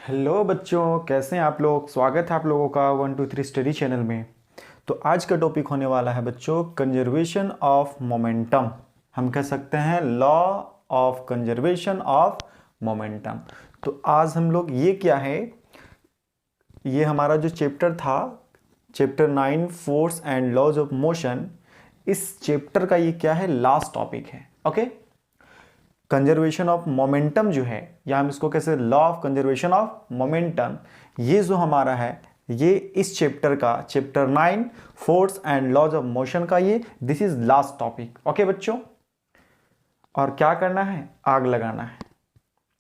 Hello बच्चों, कैसे हैं आप लोग। स्वागत है आप लोगों का 1 2 3 स्टडी चैनल में। तो आज का टॉपिक होने वाला है बच्चों कंजर्वेशन ऑफ मोमेंटम। हम कह सकते हैं law of conservation of momentum. तो आज हम लोग ये क्या है, ये हमारा जो चैप्टर था, chapter 9 force and laws of motion, इस चैप्टर का ये क्या है, लास्ट टॉपिक है। ओके, कंजर्वेशन ऑफ मोमेंटम जो है, या हम इसको कैसे law of conservation of momentum, ये जो हमारा है, ये इस चैप्टर का chapter 9 force and laws of motion का ये this is last topic. Okay बच्चों, और क्या करना है, आग लगाना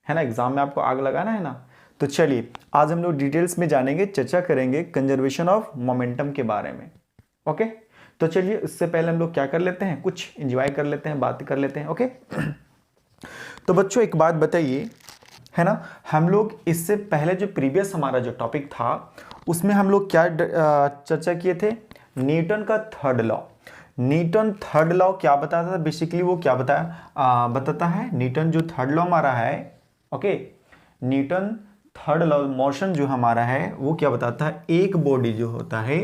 है ना। एग्जाम में आपको आग लगाना है ना। तो चलिए आज हम लोग डिटेल्स में जानेंगे, चर्चा करेंगे कंजर्वेशन ऑफ मोमेंटम के बारे में। ओके, तो चलिए इससे पहले हम लोग क्या कर लेते हैं, कुछ एंजॉय कर लेते हैं, बात कर लेते हैं। ओके तो बच्चों एक बात बताइए, है ना, हम लोग इससे पहले जो प्रीवियस हमारा जो टॉपिक था उसमें हम लोग क्या चर्चा किए थे, न्यूटन का third law. Newton third law क्या बताता था, बेसिकली वो क्या बताता है, न्यूटन जो थर्ड लॉ हमारा है, okay, Newton third law motion जो हमारा है वो क्या बताता है, एक बॉडी जो होता है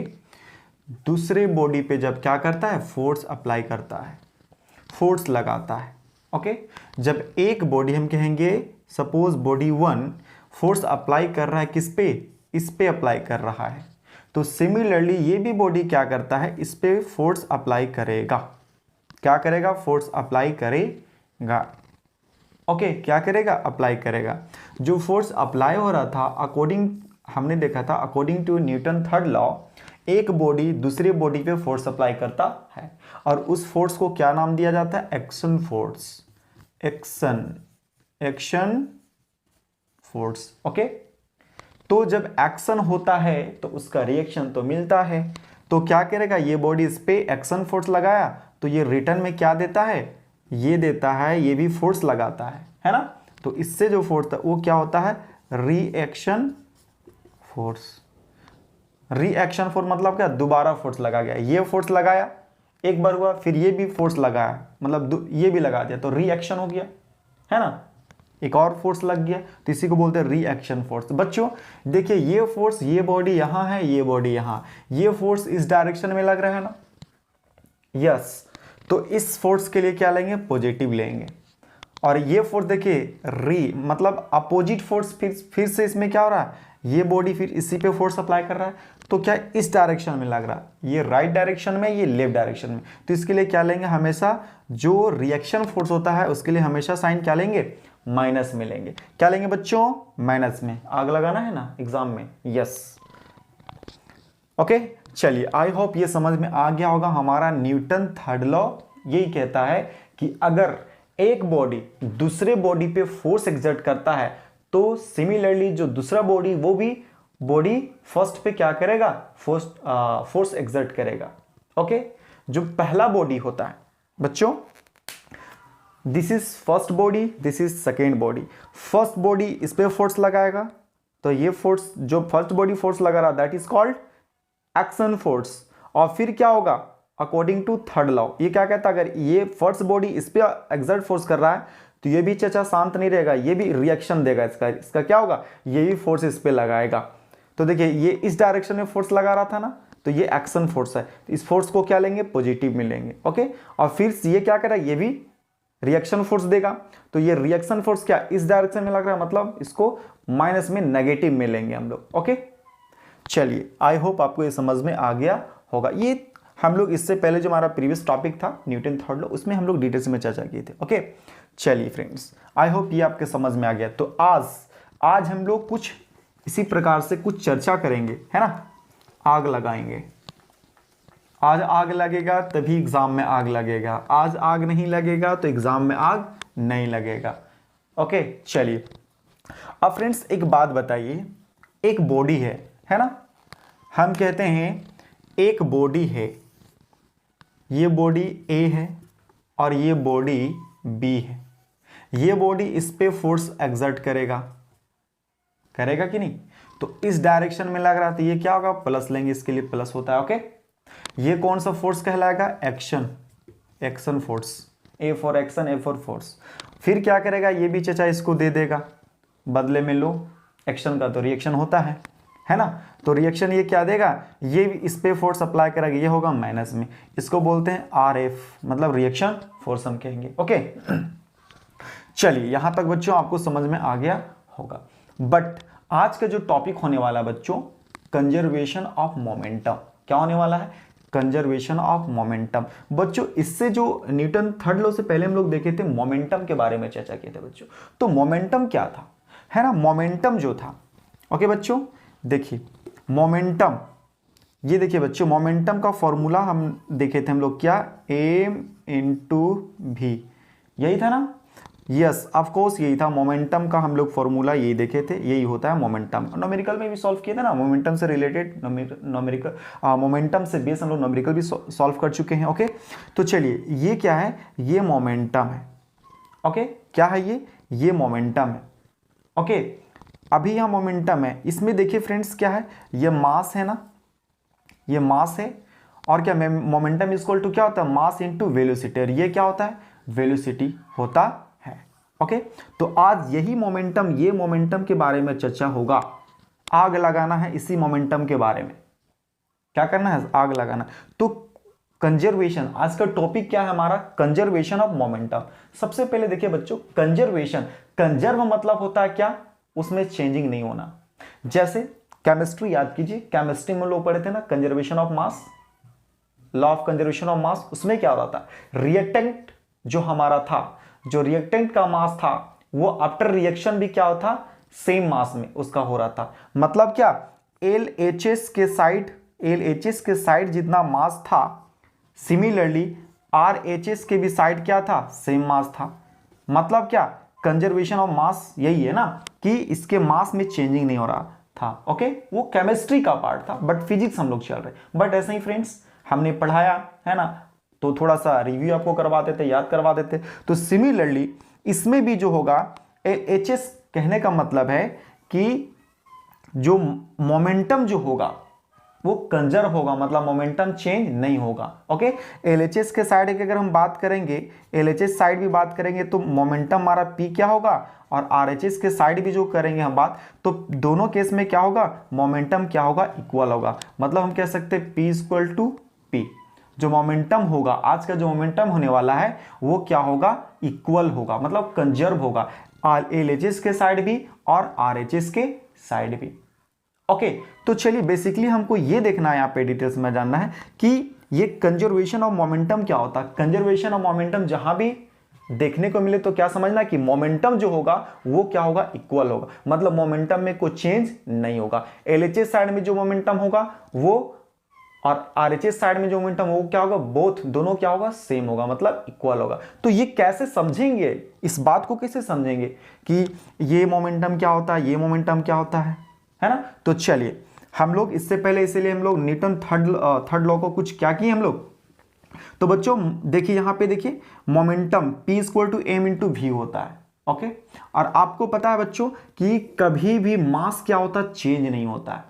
दूसरे बॉडी पे जब क्या करता है, फोर्स अप्लाई करता है, फोर्स लगाता है। ओके, जब एक बॉडी हम कहेंगे सपोज बॉडी 1 फोर्स अप्लाई कर रहा है किस पे, इस पे अप्लाई कर रहा है, तो सिमिलरली ये भी बॉडी क्या करता है, इस पे फोर्स अप्लाई करेगा। क्या करेगा, फोर्स अप्लाई करेगा। ओके, क्या करेगा, अप्लाई करेगा। जो फोर्स अप्लाई हो रहा था, अकॉर्डिंग हमने देखा था, according to Newton third law, एक बॉडी दूसरे बॉडी पे फोर्स अप्लाई करता है और उस फोर्स को क्या नाम दिया जाता है, action force. Action force. Okay, तो जब एक्शन होता है तो उसका रिएक्शन तो मिलता है, तो क्या करेगा, ये बॉडी इस पे एक्शन फोर्स लगाया तो ये रिटर्न में क्या देता है, ये देता है, ये भी फोर्स लगाता है ना। तो इससे जो फोर्स था वो क्या होता है, रिएक्शन फोर्स। रिएक्शन फोर्स मतलब क्या, दोबारा फोर्स लगा गया, ये फोर्स लगाया एक बार हुआ, फिर ये भी फोर्स लगाया, मतलब ये भी लगा दिया तो रिएक्शन हो गया, है ना, एक और फोर्स लग गया, तो इसी को बोलते हैं रिएक्शन फोर्स। बच्चों देखिए ये फोर्स, ये बॉडी यहां है, ये बॉडी यहां, ये फोर्स इस डायरेक्शन में लग रहा है ना, यस, तो इस फोर्स के लिए क्या लेंगे, पॉजिटिव लेंगे। और ये फोर्स देखिए री मतलब अपोजिट फोर्स, फिर से इसमें क्या हो रहा है, ये बॉडी फिर इसी पे फोर्स अप्लाई कर रहा है, तो क्या इस डायरेक्शन में लग रहा है, ये राइट डायरेक्शन में, ये लेफ्ट डायरेक्शन में, तो इसके लिए क्या लेंगे, हमेशा जो रिएक्शन फोर्स होता है उसके लिए हमेशा साइन क्या लेंगे, माइनस में लेंगे। क्या लेंगे बच्चों, माइनस में। आग लगाना है ना एग्जाम में, यस। ओके चलिए, आई होप ये समझ में आ गया होगा। हमारा न्यूटन थर्ड लॉ यही कहता है कि अगर एक बॉडी दूसरे बॉडी पे फोर्स एक्सर्ट करता है तो सिमिलरली जो दूसरा बॉडी वो भी बॉडी फर्स्ट पे क्या करेगा, फोर्स एक्सर्ट करेगा। ओके, जो पहला बॉडी होता है बच्चों, this is first body, this is second body. First body इस पे फोर्स लगाएगा तो ये फोर्स जो फर्स्ट बॉडी फोर्स लगा रहा that is called action force. और फिर क्या होगा, अकॉर्डिंग टू थर्ड लॉ ये क्या कहता है, अगर ये फर्स्ट बॉडी इस पे एक्सर्ट फोर्स कर रहा है तो ये भी चचा शांत नहीं रहेगा, ये भी रिएक्शन देगा, इसका क्या होगा, ये भी फोर्स इस पे लगाएगा। तो देखिए ये इस डायरेक्शन में फोर्स लगा रहा था ना, तो ये एक्शन फोर्स है, तो इस फोर्स को क्या लेंगे, पॉजिटिव में लेंगे। ओके, और फिर ये क्या करेगा, ये भी रिएक्शन फोर्स देगा, तो ये रिएक्शन फोर्स क्या इस डायरेक्शन में लग रहा है, मतलब इसको माइनस में, नेगेटिव में लेंगे हम लोग। ओके चलिए, आई होप आपको ये समझ में आ गया होगा। ये हम लोग इससे पहले जो हमारा प्रीवियस टॉपिक था न्यूटन थर्ड लॉ, उसमें हम लोग डिटेल्स में चर्चा किए थे। ओके चलिए फ्रेंड्स, आई होप ये आपके समझ में आ गया। तो आज हम लोग कुछ इसी प्रकार से कुछ चर्चा करेंगे, है ना। आग लगाएंगे, आज आग लगेगा तभी एग्जाम में आग लगेगा, आज आग नहीं लगेगा तो एग्जाम में आग नहीं लगेगा। ओके चलिए, अब फ्रेंड्स एक बात बताइए, एक बॉडी है ना, हम कहते हैं एक बॉडी है, ये बॉडी ए है और ये बॉडी बी है, ये बॉडी इस पे फोर्स एक्सर्ट करेगा कि नहीं, तो इस डायरेक्शन में लग रहा था, ये क्या होगा, प्लस लेंगे, इसके लिए प्लस होता है। ओके, ये कौन सा फोर्स कहलाएगा, action force, A for action, A for force. फिर क्या करेगा, ये भी चचा इसको दे देगा, बदले में लो एक्शन का तो रिएक्शन होता है ना। तो रिएक्शन ये क्या देगा, ये इस पे फोर्स अप्लाई करेगा, ये होगा माइनस में, इसको बोलते हैं RF, मतलब रिएक्शन फोर्स हम कहेंगे। ओके चलिए यहां तक बच्चों आपको समझ में आ गया होगा। बट आज का जो टॉपिक होने वाला है बच्चों, कंजर्वेशन ऑफ मोमेंटम। क्या होने वाला है, कंजर्वेशन ऑफ मोमेंटम। बच्चों इससे जो न्यूटन थर्ड लॉ से पहले हम लोग देखे थे, मोमेंटम के बारे में चर्चा किए थे बच्चों। तो मोमेंटम क्या था, है ना, मोमेंटम जो था, ओके बच्चों देखिए मोमेंटम, ये देखिए बच्चों मोमेंटम का फॉर्मूला हम देखे थे हम लोग, क्या, m/v, यही था ना। यस ऑफ कोर्स यही था मोमेंटम का, हम लोग फॉर्मूला यही देखे थे, यही होता है मोमेंटम। न्यूमेरिकल में भी सॉल्व किए थे ना, मोमेंटम से रिलेटेड न्यूमेरिकल, मोमेंटम से बेस हम लोग न्यूमेरिकल भी सॉल्व कर चुके हैं। ओके तो चलिए ये क्या है, ये मोमेंटम है। ओके क्या है ये मोमेंटम है। ओके अभी यह मोमेंटम है, इसमें देखिए फ्रेंड्स क्या है, ये मास है ना, ये मास है, और क्या मोमेंटम इक्वल टू क्या होता है, मास इनटू वेलोसिटी, और ये क्या होता है, वेलोसिटी होता है। ओके तो आज यही मोमेंटम, ये मोमेंटम के बारे में चर्चा होगा। आग लगाना है इसी मोमेंटम के बारे में, क्या करना है, आग लगाना। तो कंजर्वेशन, आज का टॉपिक क्या है हमारा, कंजर्वेशन ऑफ मोमेंटम। सबसे पहले देखिए बच्चों, कंजर्वेशन, कंजर्व मतलब होता है क्या, उसमें चेंजिंग नहीं होना। जैसे केमिस्ट्री याद कीजिए, केमिस्ट्री में लोग पढ़े थे ना conservation of mass, law of conservation of mass. उसमें क्या होता था, रिएक्टेंट जो हमारा था, जो रिएक्टेंट का मास था वो आफ्टर रिएक्शन भी क्या होता, सेम मास में उसका हो रहा था। मतलब क्या, LHS के साइड जितना मास था, सिमिलरली RHS के भी साइड क्या था, सेम मास था। मतलब क्या, कंजर्वेशन ऑफ मास यही है ना, कि इसके मास में चेंजिंग नहीं हो रहा था। ओके वो केमिस्ट्री का पार्ट था, बट फिजिक्स हम लोग चल रहे, बट ऐसे ही फ्रेंड्स हमने पढ़ाया है ना, तो थोड़ा सा रिव्यू आपको करवा देते, याद करवा देते। तो सिमिलरली इसमें भी जो होगा, LHS कहने का मतलब है कि जो मोमेंटम जो होगा वो कंजर्व होगा, मतलब मोमेंटम चेंज नहीं होगा। ओके LHS के साइड की अगर हम बात करेंगे, LHS साइड भी बात करेंगे तो मोमेंटम हमारा P क्या होगा, और RHS के साइड भी जो करेंगे हम बात, तो दोनों केस में क्या होगा, मोमेंटम क्या होगा, इक्वल होगा। मतलब हम कह सकते हैं P इक्वल टू P। जो मोमेंटम होगा, आज का जो मोमेंटम होने वाला है वो क्या होगा, इक्वल होगा, मतलब कंजर्व होगा, LHS के साइड भी और RHS के साइड भी। ओके तो चलिए बेसिकली हमको ये देखना है, यहाँ पे डिटेल्स में जानना है कि ये कंजर्वेशन ऑफ मोमेंटम क्या होता है। कंजर्वेशन ऑफ मोमेंटम जहां भी देखने को मिले तो क्या समझना कि मोमेंटम जो होगा वो क्या होगा, इक्वल होगा, मतलब मोमेंटम में कोई चेंज नहीं होगा। LHS साइड में जो मोमेंटम होगा वो, और RHS साइड में जो मोमेंटम वो क्या होगा, बोथ दोनों क्या होगा, सेम होगा, मतलब इक्वल होगा। तो ये कैसे समझेंगे, इस बात को कैसे समझेंगे कि ये मोमेंटम क्या होता है, ये मोमेंटम क्या होता है ना। तो चलिए हम लोग इससे पहले, इसीलिए हम लोग न्यूटन थर्ड लॉ को कुछ क्या किए हम लोग। तो बच्चों देखिए यहां पे देखिए momentum P equal to m/v होता है। ओके और आपको पता है बच्चों कि कभी भी मास क्या होता है, चेंज नहीं होता है,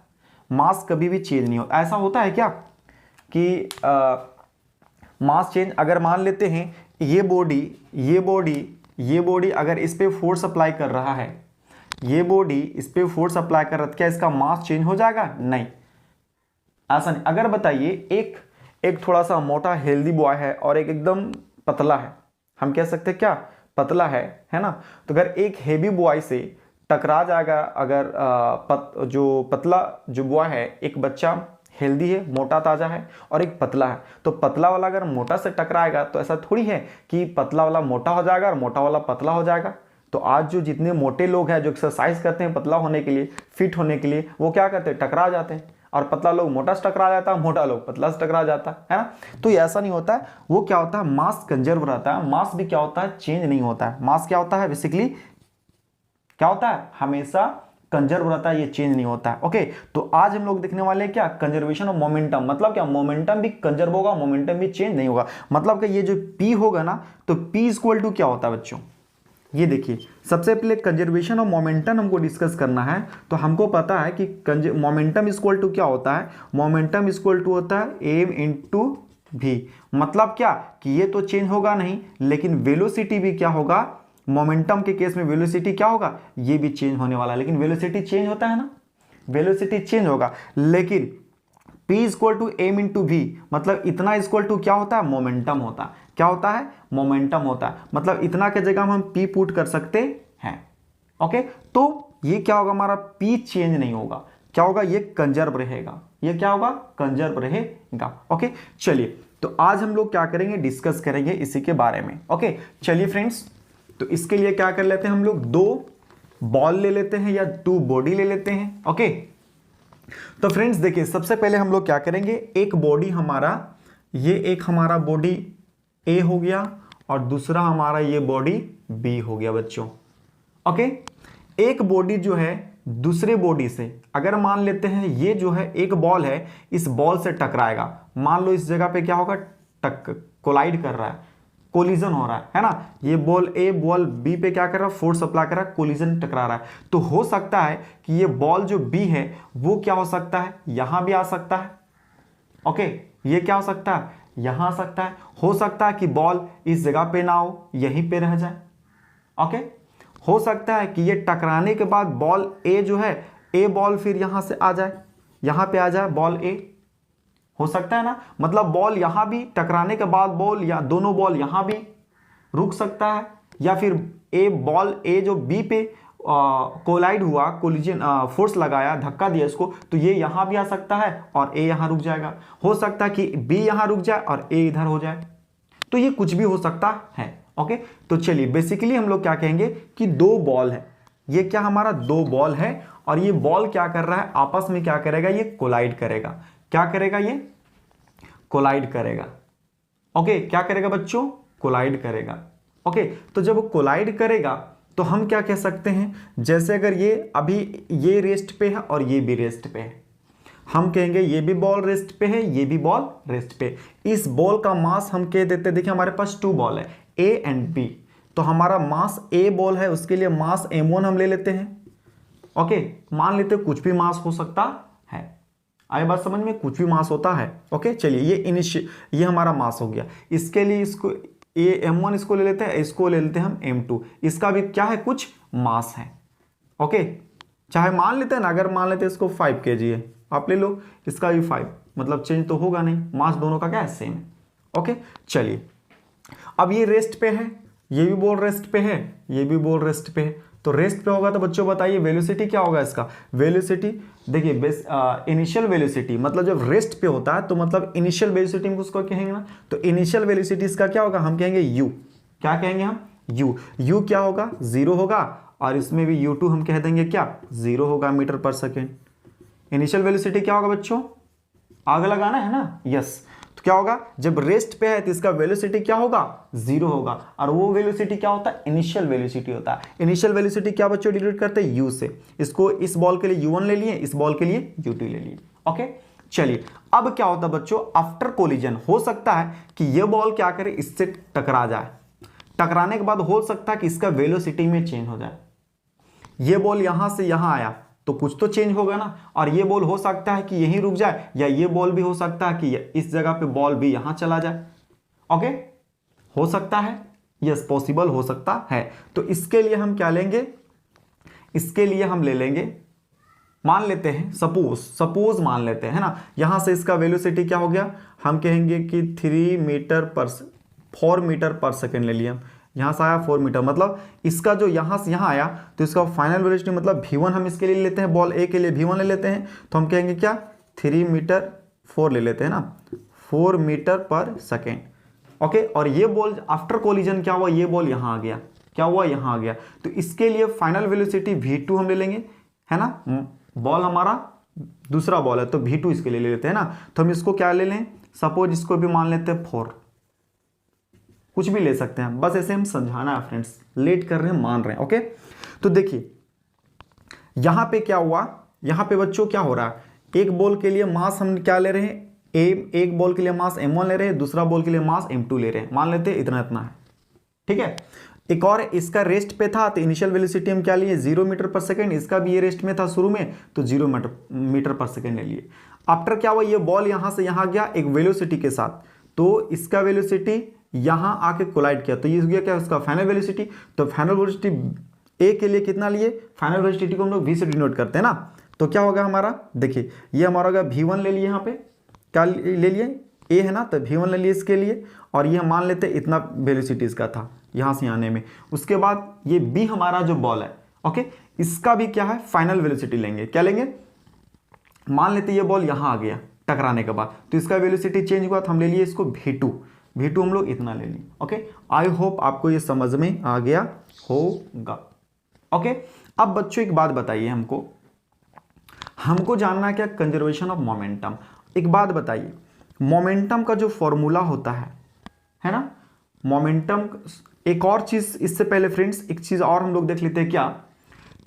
मास कभी भी चेंज नहीं होता। ऐसा होता है क्या कि मास चेंज, अगर मान लेते हैं ये बॉडी अगर इस पे फोर्स अप्लाई कर रहा है, ये बॉडी इस पे फोर्स अप्लाई कर रहा है, क्या इसका मास चेंज हो जाएगा, नहीं, ऐसा नहीं। अगर बताइए एक थोड़ा सा मोटा हेल्दी बॉय है और एक एकदम पतला है, हम कह सकते हैं क्या, पतला है ना। तो अगर एक हेवी बॉय से टकरा जाएगा, अगर जो पतला जो बॉय है, एक बच्चा हेल्दी है, मोटा ताजा है, और एक पतला है, तो पतला वाला अगर मोटा से टकराएगा तो ऐसा थोड़ी है कि पतला वाला मोटा हो जाएगा और मोटा वाला पतला हो जाएगा। तो आज जो जितने मोटे लोग हैं जो एक्सरसाइज करते हैं पतला होने के लिए, फिट होने के लिए, वो क्या करते हैं, टकरा जाते हैं, और पतला लोग मोटा से टकरा जाता है, मोटा लोग पतला से टकरा जाता है ना। तो ये ऐसा नहीं होता है, वो क्या होता है, मास कंजर्व रहता है, मास भी क्या होता है, चेंज नहीं होता है। मास क्या होता है, बेसिकली क्या होता है, हमेशा कंजर्व रहता है, ये चेंज नहीं होता है। ओके तो आज हम लोग देखने वाले हैं क्या, कंजर्वेशन ऑफ मोमेंटम। मतलब क्या, मोमेंटम भी कंजर्व होगा, मोमेंटम भी चेंज नहीं होगा। मतलब कि ये जो P होगा ना, तो P इक्वल टू क्या होता है बच्चों, ये देखिए सबसे पहले कंजर्वेशन ऑफ मोमेंटम हमको डिस्कस करना है। तो हमको पता है कि मोमेंटम इक्वल टू क्या होता है, मोमेंटम इक्वल टू होता है m/v। मतलब क्या कि ये तो चेंज होगा नहीं, लेकिन वेलोसिटी भी क्या होगा, मोमेंटम के केस में वेलोसिटी क्या होगा, ये भी चेंज होने वाला है, लेकिन वेलोसिटी चेंज होता है ना, वेलोसिटी चेंज होगा, लेकिन P equal to m into v, मतलब इतना इक्वल टू क्या होता है, मोमेंटम होता है। क्या होता है, मोमेंटम होता है, मतलब इतना के जगह हम P पुट कर सकते हैं। ओके, तो ये क्या होगा, हमारा P चेंज नहीं होगा, क्या होगा, ये कंजर्व रहेगा, ये क्या होगा, कंजर्व रहेगा। ओके, चलिए तो आज हम लोग क्या करेंगे, डिस्कस करेंगे इसी के बारे में। ओके, चलिए फ्रेंड्स, तो इसके लिए क्या कर लेते हैं हम लोग, 2 बॉल ले लेते हैं या 2 बॉडी ले लेते हैं। ओके, तो फ्रेंड्स देखिए, सबसे पहले हम लोग क्या करेंगे, एक बॉडी हमारा, ये एक हमारा बॉडी ए हो गया और दूसरा हमारा ये बॉडी बी हो गया बच्चों। ओके, एक बॉडी जो है दूसरे बॉडी से, अगर मान लेते हैं ये जो है एक बॉल है, इस बॉल से टकराएगा, मान लो इस जगह पे क्या होगा, कोलाइड कर रहा है, कोलिजन हो रहा है ना, ये बॉल ए बॉल बी पे क्या कर रहा है, फोर्स अप्लाई कर रहा है, कोलिजन टकरा रहा है। तो हो सकता है कि ये बॉल जो बी है वो क्या हो सकता है, यहां भी आ सकता है। ओके, ये क्या हो सकता है, यहां आ सकता है। हो सकता है कि बॉल इस जगह पे ना हो, यहीं पे रह जाए। ओके, हो सकता है कि ये टकराने के बाद बॉल ए जो है, ए बॉल फिर यहां से आ जाए, यहां पे आ जाए बॉल ए, हो सकता है ना, मतलब बॉल यहां भी टकराने के बाद बॉल या दोनों बॉल यहां भी रुक सकता है, या फिर ए बॉल ए जो बी पे कोलाइड हुआ, कोलिजन फोर्स लगाया, धक्का दिया इसको, तो ये यहां भी आ सकता है और ए यहां रुक जाएगा। हो सकता है कि बी यहां रुक जाए और ए इधर हो जाए, तो ये कुछ भी हो सकता है। ओके, तो चलिए बेसिकली हम लोग क्या कहेंगे कि 2 बॉल है, ये क्या हमारा 2 बॉल है, और ये बॉल क्या कर रहा है, आपस में क्या करेगा, ये कोलाइड करेगा। क्या करेगा, ये कोलाइड करेगा। ओके, क्या करेगा बच्चों, कोलाइड करेगा। ओके, तो जब वो कोलाइड करेगा तो हम क्या कह सकते हैं, जैसे अगर ये अभी ये रेस्ट पे है और ये भी रेस्ट पे है, हम कहेंगे ये भी बॉल रेस्ट पे है, ये भी बॉल रेस्ट पे। इस बॉल का मास हम कह देते हैं, देखिए हमारे पास 2 बॉल है, ए एंड बी, तो हमारा मास ए बॉल है, उसके लिए मास m1 हम ले लेते हैं। ओके, मान लेते हैं कुछ भी मास हो सकता है, आई बात समझ में, कुछ भी मास होता है। ओके, चलिए ये हमारा मास हो गया, इसके लिए इसको ये m1 इसको ले लेते हैं, इसको ले लेते हैं हम m2, इसका भी क्या है, कुछ मास है। ओके, चाहे मान लेते हैं ना, अगर मान लेते हैं इसको 5 kg है, आप ले लो, इसका भी 5, मतलब चेंज तो होगा नहीं, मास दोनों का क्या है, सेम है। ओके, चलिए अब ये रेस्ट पे है, ये भी बॉल रेस्ट पे है, ये भी बॉल रेस्ट पे है, तो रेस्ट पे होगा तो बच्चों बताइए वेलोसिटी क्या होगा इसका, वेलोसिटी देखिए इनिशियल वेलोसिटी, मतलब जब रेस्ट पे होता है तो मतलब इनिशियल वेलोसिटी में उसको कहेंगे ना, तो इनिशियल वेलोसिटी इसका क्या होगा, हम कहेंगे u, क्या कहेंगे हम, u क्या होगा, 0 होगा, और इसमें भी u2 हम कह देंगे क्या, 0 होगा metre per second. Initial velocity क्या होगा बच्चों, आग लगाना है ना, यस, तो क्या होगा, जब रेस्ट पे है तो इसका वेलोसिटी क्या होगा, 0 होगा, और वो वेलोसिटी क्या होता है, इनिशियल वेलोसिटी होता है। इनिशियल वेलोसिटी क्या बच्चों डिनोट करते हैं, u से, इसको इस बॉल के लिए u1 ले लिए, इस बॉल के लिए u2 ले लिए। ओके, चलिए अब क्या होता है बच्चों, आफ्टर कोलिजन हो सकता है कि ये बॉल क्या करे, इससे टकरा जाए, टकराने के बाद हो सकता है कि इसका वेलोसिटी में चेंज हो जाए, ये बॉल यहां से यहां आया तो कुछ तो चेंज होगा ना, और ये बॉल हो सकता है कि यहीं रुक जाए, या ये बॉल भी हो सकता है कि इस जगह पे बॉल भी यहां चला जाए। ओके, हो सकता है, यस पॉसिबल हो सकता है। तो इसके लिए हम क्या लेंगे, इसके लिए हम ले लेंगे, मान लेते हैं सपोज मान लेते हैं, है ना, यहां से इसका वेलोसिटी क्या हो गया, हम कहेंगे कि 4 मीटर पर सेकेंड ले लिया, यहाँ से आया 4 मीटर, मतलब इसका जो यहाँ से यहाँ आया तो इसका फाइनल वेलोसिटी मतलब v1 हम इसके लिए लेते हैं, बॉल ए के लिए v1 ले लेते हैं, तो हम कहेंगे क्या 3 मीटर 4 ले लेते हैं ना, 4 मीटर पर सेकेंड। ओके, और ये बॉल आफ्टर कोलिजन क्या हुआ, ये बॉल यहाँ आ गया, क्या हुआ, यहाँ आ गया, तो इसके लिए फाइनल वेलोसिटी v2 हम ले लेंगे, है ना, बॉल हमारा दूसरा बॉल है तो v2 इसके लिए ले लेते हैं ना, तो हम इसको क्या ले लें, सपोज इसको भी मान लेते हैं 4, कुछ भी ले सकते हैं, बस ऐसे हम समझाना है फ्रेंड्स, लेट कर रहे हैं मान रहे हैं। ओके, तो देखिए यहां पे क्या हुआ, यहां पे बच्चों क्या हो रहा है, एक बॉल के लिए मास हम क्या ले रहे हैं, एक बॉल के लिए मास m1 ले रहे हैं, दूसरा बॉल के लिए मास m2 ले रहे हैं, मान लेते हैं इतना इतना है, ठीक है। एक और इसका रेस्ट पे था तो इनिशियल वेलोसिटी हम क्या लिए 0 मीटर पर सेकेंड, इसका भी ये रेस्ट में था शुरू में तो 0 मीटर पर सेकेंड ले लिए। आफ्टर क्या हुआ, ये बॉल यहां से यहां गया एक वेलोसिटी के साथ, तो इसका वेलोसिटी यहां आके कोलाइड किया, तो ये हो गया क्या उसका फाइनल वेलोसिटी। तो फाइनल वेलोसिटी ए के लिए कितना लिए, फाइनल वेलोसिटी को हम लोग वी से डिनोट करते हैं ना, तो क्या होगा हमारा, देखिए ये हमारा होगा v1 ले लिए, यहाँ पे क्या ले लिए, ए है ना, तो v1 ले लिए इसके लिए, और ये हम मान लेते हैं इतना वेलोसिटी इसका था यहाँ से आने में। उसके बाद ये b हमारा जो बॉल है, ओके, इसका भी क्या है फाइनल वेलोसिटी लेंगे, क्या लेंगे, मान लेते ये बॉल यहाँ आ गया टकराने के बाद, तो इसका वेलोसिटी चेंज हुआ, तो हम ले लिए इसको v2 हम लोग इतना ले लिए। ओके, आई होप आपको ये समझ में आ गया होगा। ओके, अब बच्चों एक बात बताइए, हमको जानना है क्या, कंजर्वेशन ऑफ मोमेंटम। एक बात बताइए, मोमेंटम का जो फॉर्मूला होता है ना, मोमेंटम, एक और चीज इससे पहले फ्रेंड्स एक चीज और हम लोग देख लेते हैं क्या,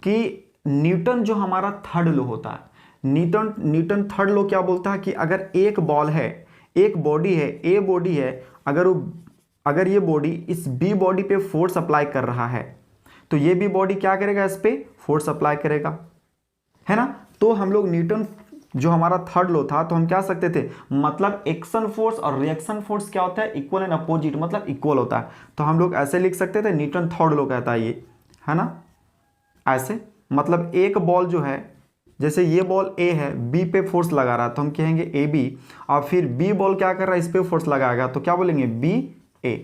कि न्यूटन जो हमारा थर्ड लॉ होता है, न्यूटन थर्ड लॉ क्या बोलता है कि अगर एक बॉल है, एक बॉडी है, ए बॉडी है, अगर ये बॉडी इस बी बॉडी पे फोर्स अप्लाई कर रहा है, तो ये भी बॉडी क्या करेगा, इस पे फोर्स अप्लाई करेगा, है ना। तो हम लोग न्यूटन जो हमारा थर्ड लॉ था, तो हम क्या सकते थे, मतलब एक्शन फोर्स और रिएक्शन फोर्स क्या होता है, इक्वल एंड अपोजिट, मतलब इक्वल होता है। तो हम लोग ऐसे लिख सकते थे, न्यूटन थर्ड लॉ कहता है ये, है ना, ऐसे, मतलब एक बॉल जो है, जैसे ये बॉल ए है, बी पे फोर्स लगा रहा है, तो हम कहेंगे ए बी, और फिर बी बॉल क्या कर रहा है, इस पे फोर्स लगाएगा, तो क्या बोलेंगे, बी ए।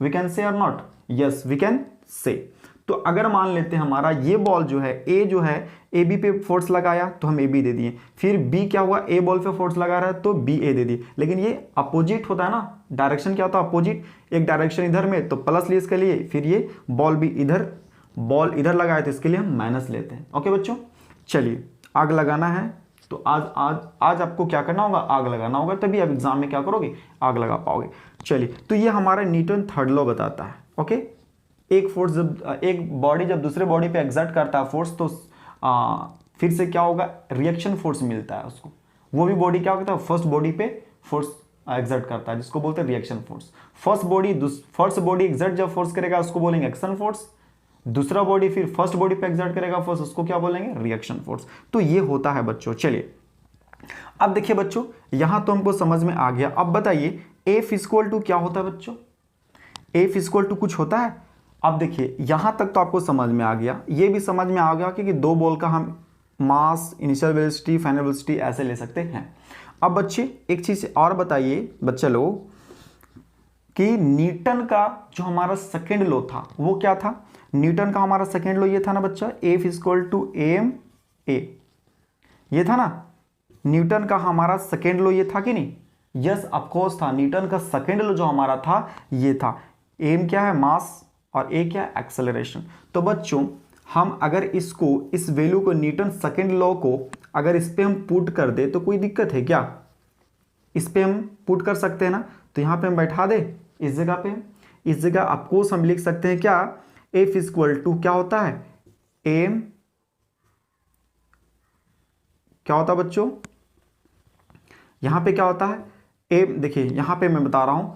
वी कैन से और नॉट, यस वी कैन से। तो अगर मान लेते हैं हमारा ये बॉल जो है, ए जो है, ए बी पे फोर्स लगाया, तो हम ए बी दे दिए, फिर बी क्या हुआ, ए बॉल पे फोर्स लगा रहा है, तो बी ए दे दिए, लेकिन ये अपोजिट होता है ना, डायरेक्शन क्या होता है, अपोजिट, एक डायरेक्शन इधर में, तो प्लस लिए इसके लिए, फिर ये बॉल भी इधर, बॉल इधर लगाए, तो इसके लिए हम माइनस लेते हैं। ओके बच्चों, चलिए आग लगाना है, तो आज आपको क्या करना होगा, आग लगाना होगा, तभी आप एग्जाम में क्या करोगे, आग लगा पाओगे। चलिए, तो ये हमारा न्यूटन थर्ड लॉ बताता है। ओके, एक फोर्स जब एक बॉडी जब दूसरे बॉडी पे एग्जर्ट करता है फोर्स, तो फिर से क्या होगा, रिएक्शन फोर्स मिलता है उसको, वो भी बॉडी क्या होता है, फर्स्ट बॉडी पे फोर्स एग्जर्ट करता है, जिसको बोलते हैं reaction force. First body exert जब फोर्स करेगा उसको बोलेंगे एक्शन फोर्स, दूसरा बॉडी फिर फर्स्ट बॉडी पे एग्जर्ट करेगा फोर्स, उसको क्या बोलेंगे, रिएक्शन फोर्स। तो ये होता है बच्चों। चलिए अब देखिए बच्चों, यहां तो हमको समझ में आ गया। अब बताइए एफ इक्वल टू क्या होता है बच्चों, एफ इक्वल टू कुछ होता है। अब देखिए यहां तक तो आपको समझ में आ गया, ये भी समझ में आ गया कि दो बॉल का हम मास, इनिशियल वेलोसिटी, फाइनल वेलोसिटी ऐसे ले सकते हैं। अब बच्चे एक चीज और बताइए बच्चे लोग, कि न्यूटन का जो हमारा सेकेंड लॉ था वो क्या था, न्यूटन का हमारा सेकेंड लॉ ये था ना बच्चा, f equal to m a, ये था ना, न्यूटन का हमारा सेकेंड लॉ ये था कि नहीं, यस ऑफ कोर्स था। न्यूटन का सेकेंड लॉ जो हमारा था ये था, एम क्या है, मास, और ए क्या है, एक्सेलरेशन। तो बच्चों हम अगर इसको, इस वैल्यू को, न्यूटन सेकेंड लॉ को अगर इस पे हम पुट कर दे तो कोई दिक्कत है क्या, इस पे हम पुट कर सकते हैं ना, तो यहां पे हम बैठा दे इस जगह पे, इस जगह ऑफकोर्स हम लिख सकते हैं क्या, एफ इक्वल टू क्या होता है, एम, क्या होता है बच्चों, यहां पे क्या होता है, एम, देखिए यहां पे मैं बता रहा हूं,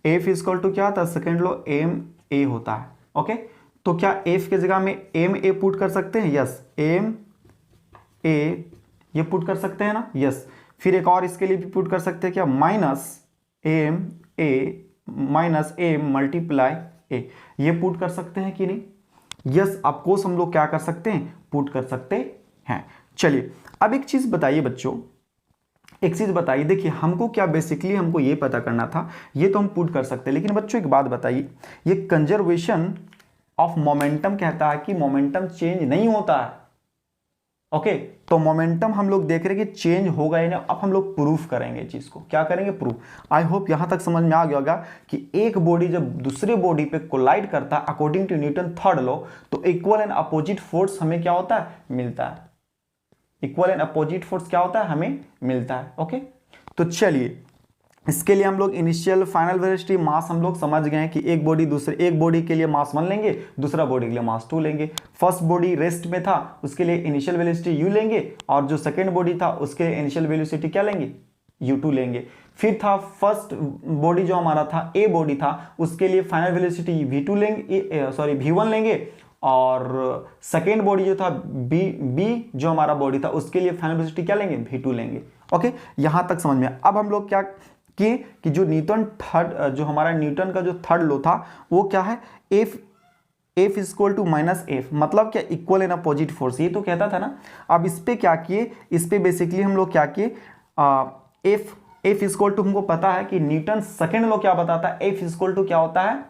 एफ इक्वल टू क्या होता है, सेकेंड लॉ एम ए होता है। ओके, तो क्या एफ के जगह में एम ए पुट कर सकते हैं, यस, एम ए ये पुट कर सकते हैं ना, यस। फिर एक और इसके लिए भी पुट कर सकते हैं क्या, minus M A minus M multiply A, ये पुट कर सकते हैं कि नहीं, यस ऑफकोर्स हम लोग क्या कर सकते हैं, पुट कर सकते हैं। चलिए अब एक चीज बताइए बच्चों, एक चीज बताइए, देखिए हमको क्या बेसिकली हमको ये पता करना था, ये तो हम पुट कर सकते हैं, लेकिन बच्चों एक बात बताइए, ये कंजर्वेशन ऑफ मोमेंटम कहता है कि मोमेंटम चेंज नहीं होता है। ओके, तो मोमेंटम हम लोग देख रहे हैं कि चेंज होगा या नहीं, अब हम लोग प्रूफ करेंगे चीज को, क्या करेंगे, प्रूफ। आई होप यहां तक समझ में आ गया होगा कि एक बॉडी जब दूसरे बॉडी पे कोलाइड करता है according to Newton third law, तो इक्वल एंड अपोजिट फोर्स हमें क्या होता है, मिलता है, इक्वल एंड अपोजिट फोर्स क्या होता है, हमें मिलता है। ओके, तो चलिए इसके लिए हम लोग इनिशियल फाइनल वेलोसिटी मास हम लोग समझ गए हैं कि एक बॉडी के लिए मास 1 लेंगे, दूसरा बॉडी के लिए मास 2 लेंगे। फर्स्ट बॉडी रेस्ट में था उसके लिए इनिशियल वेलोसिटी u लेंगे, और जो सेकेंड बॉडी था उसके लिए इनिशियल वेलोसिटी क्या लेंगे, u2 लेंगे। फिर था फर्स्ट बॉडी जो हमारा था, ए बॉडी था, उसके लिए फाइनल वेलोसिटी v2 लेंगे, सॉरी v1 लेंगे, और सेकेंड बॉडी जो था बी जो हमारा बॉडी था उसके लिए फाइनल वेलोसिटी क्या लेंगे, v2 लेंगे। ओके, यहां तक समझ में। अब हम लोग क्या कि जो न्यूटन थर्ड, जो हमारा न्यूटन का जो थर्ड लॉ था वो क्या है, f equal to minus f, मतलब क्या, इक्वल इन अपोजिट फोर्स, ये तो कहता था ना। अब इस पे क्या किए, इस पे बेसिकली हम लोग क्या किए, एफ इक्वल टू, हमको पता है कि न्यूटन सेकेंड लॉ क्या बताता है, एफ इक्वल टू क्या होता है,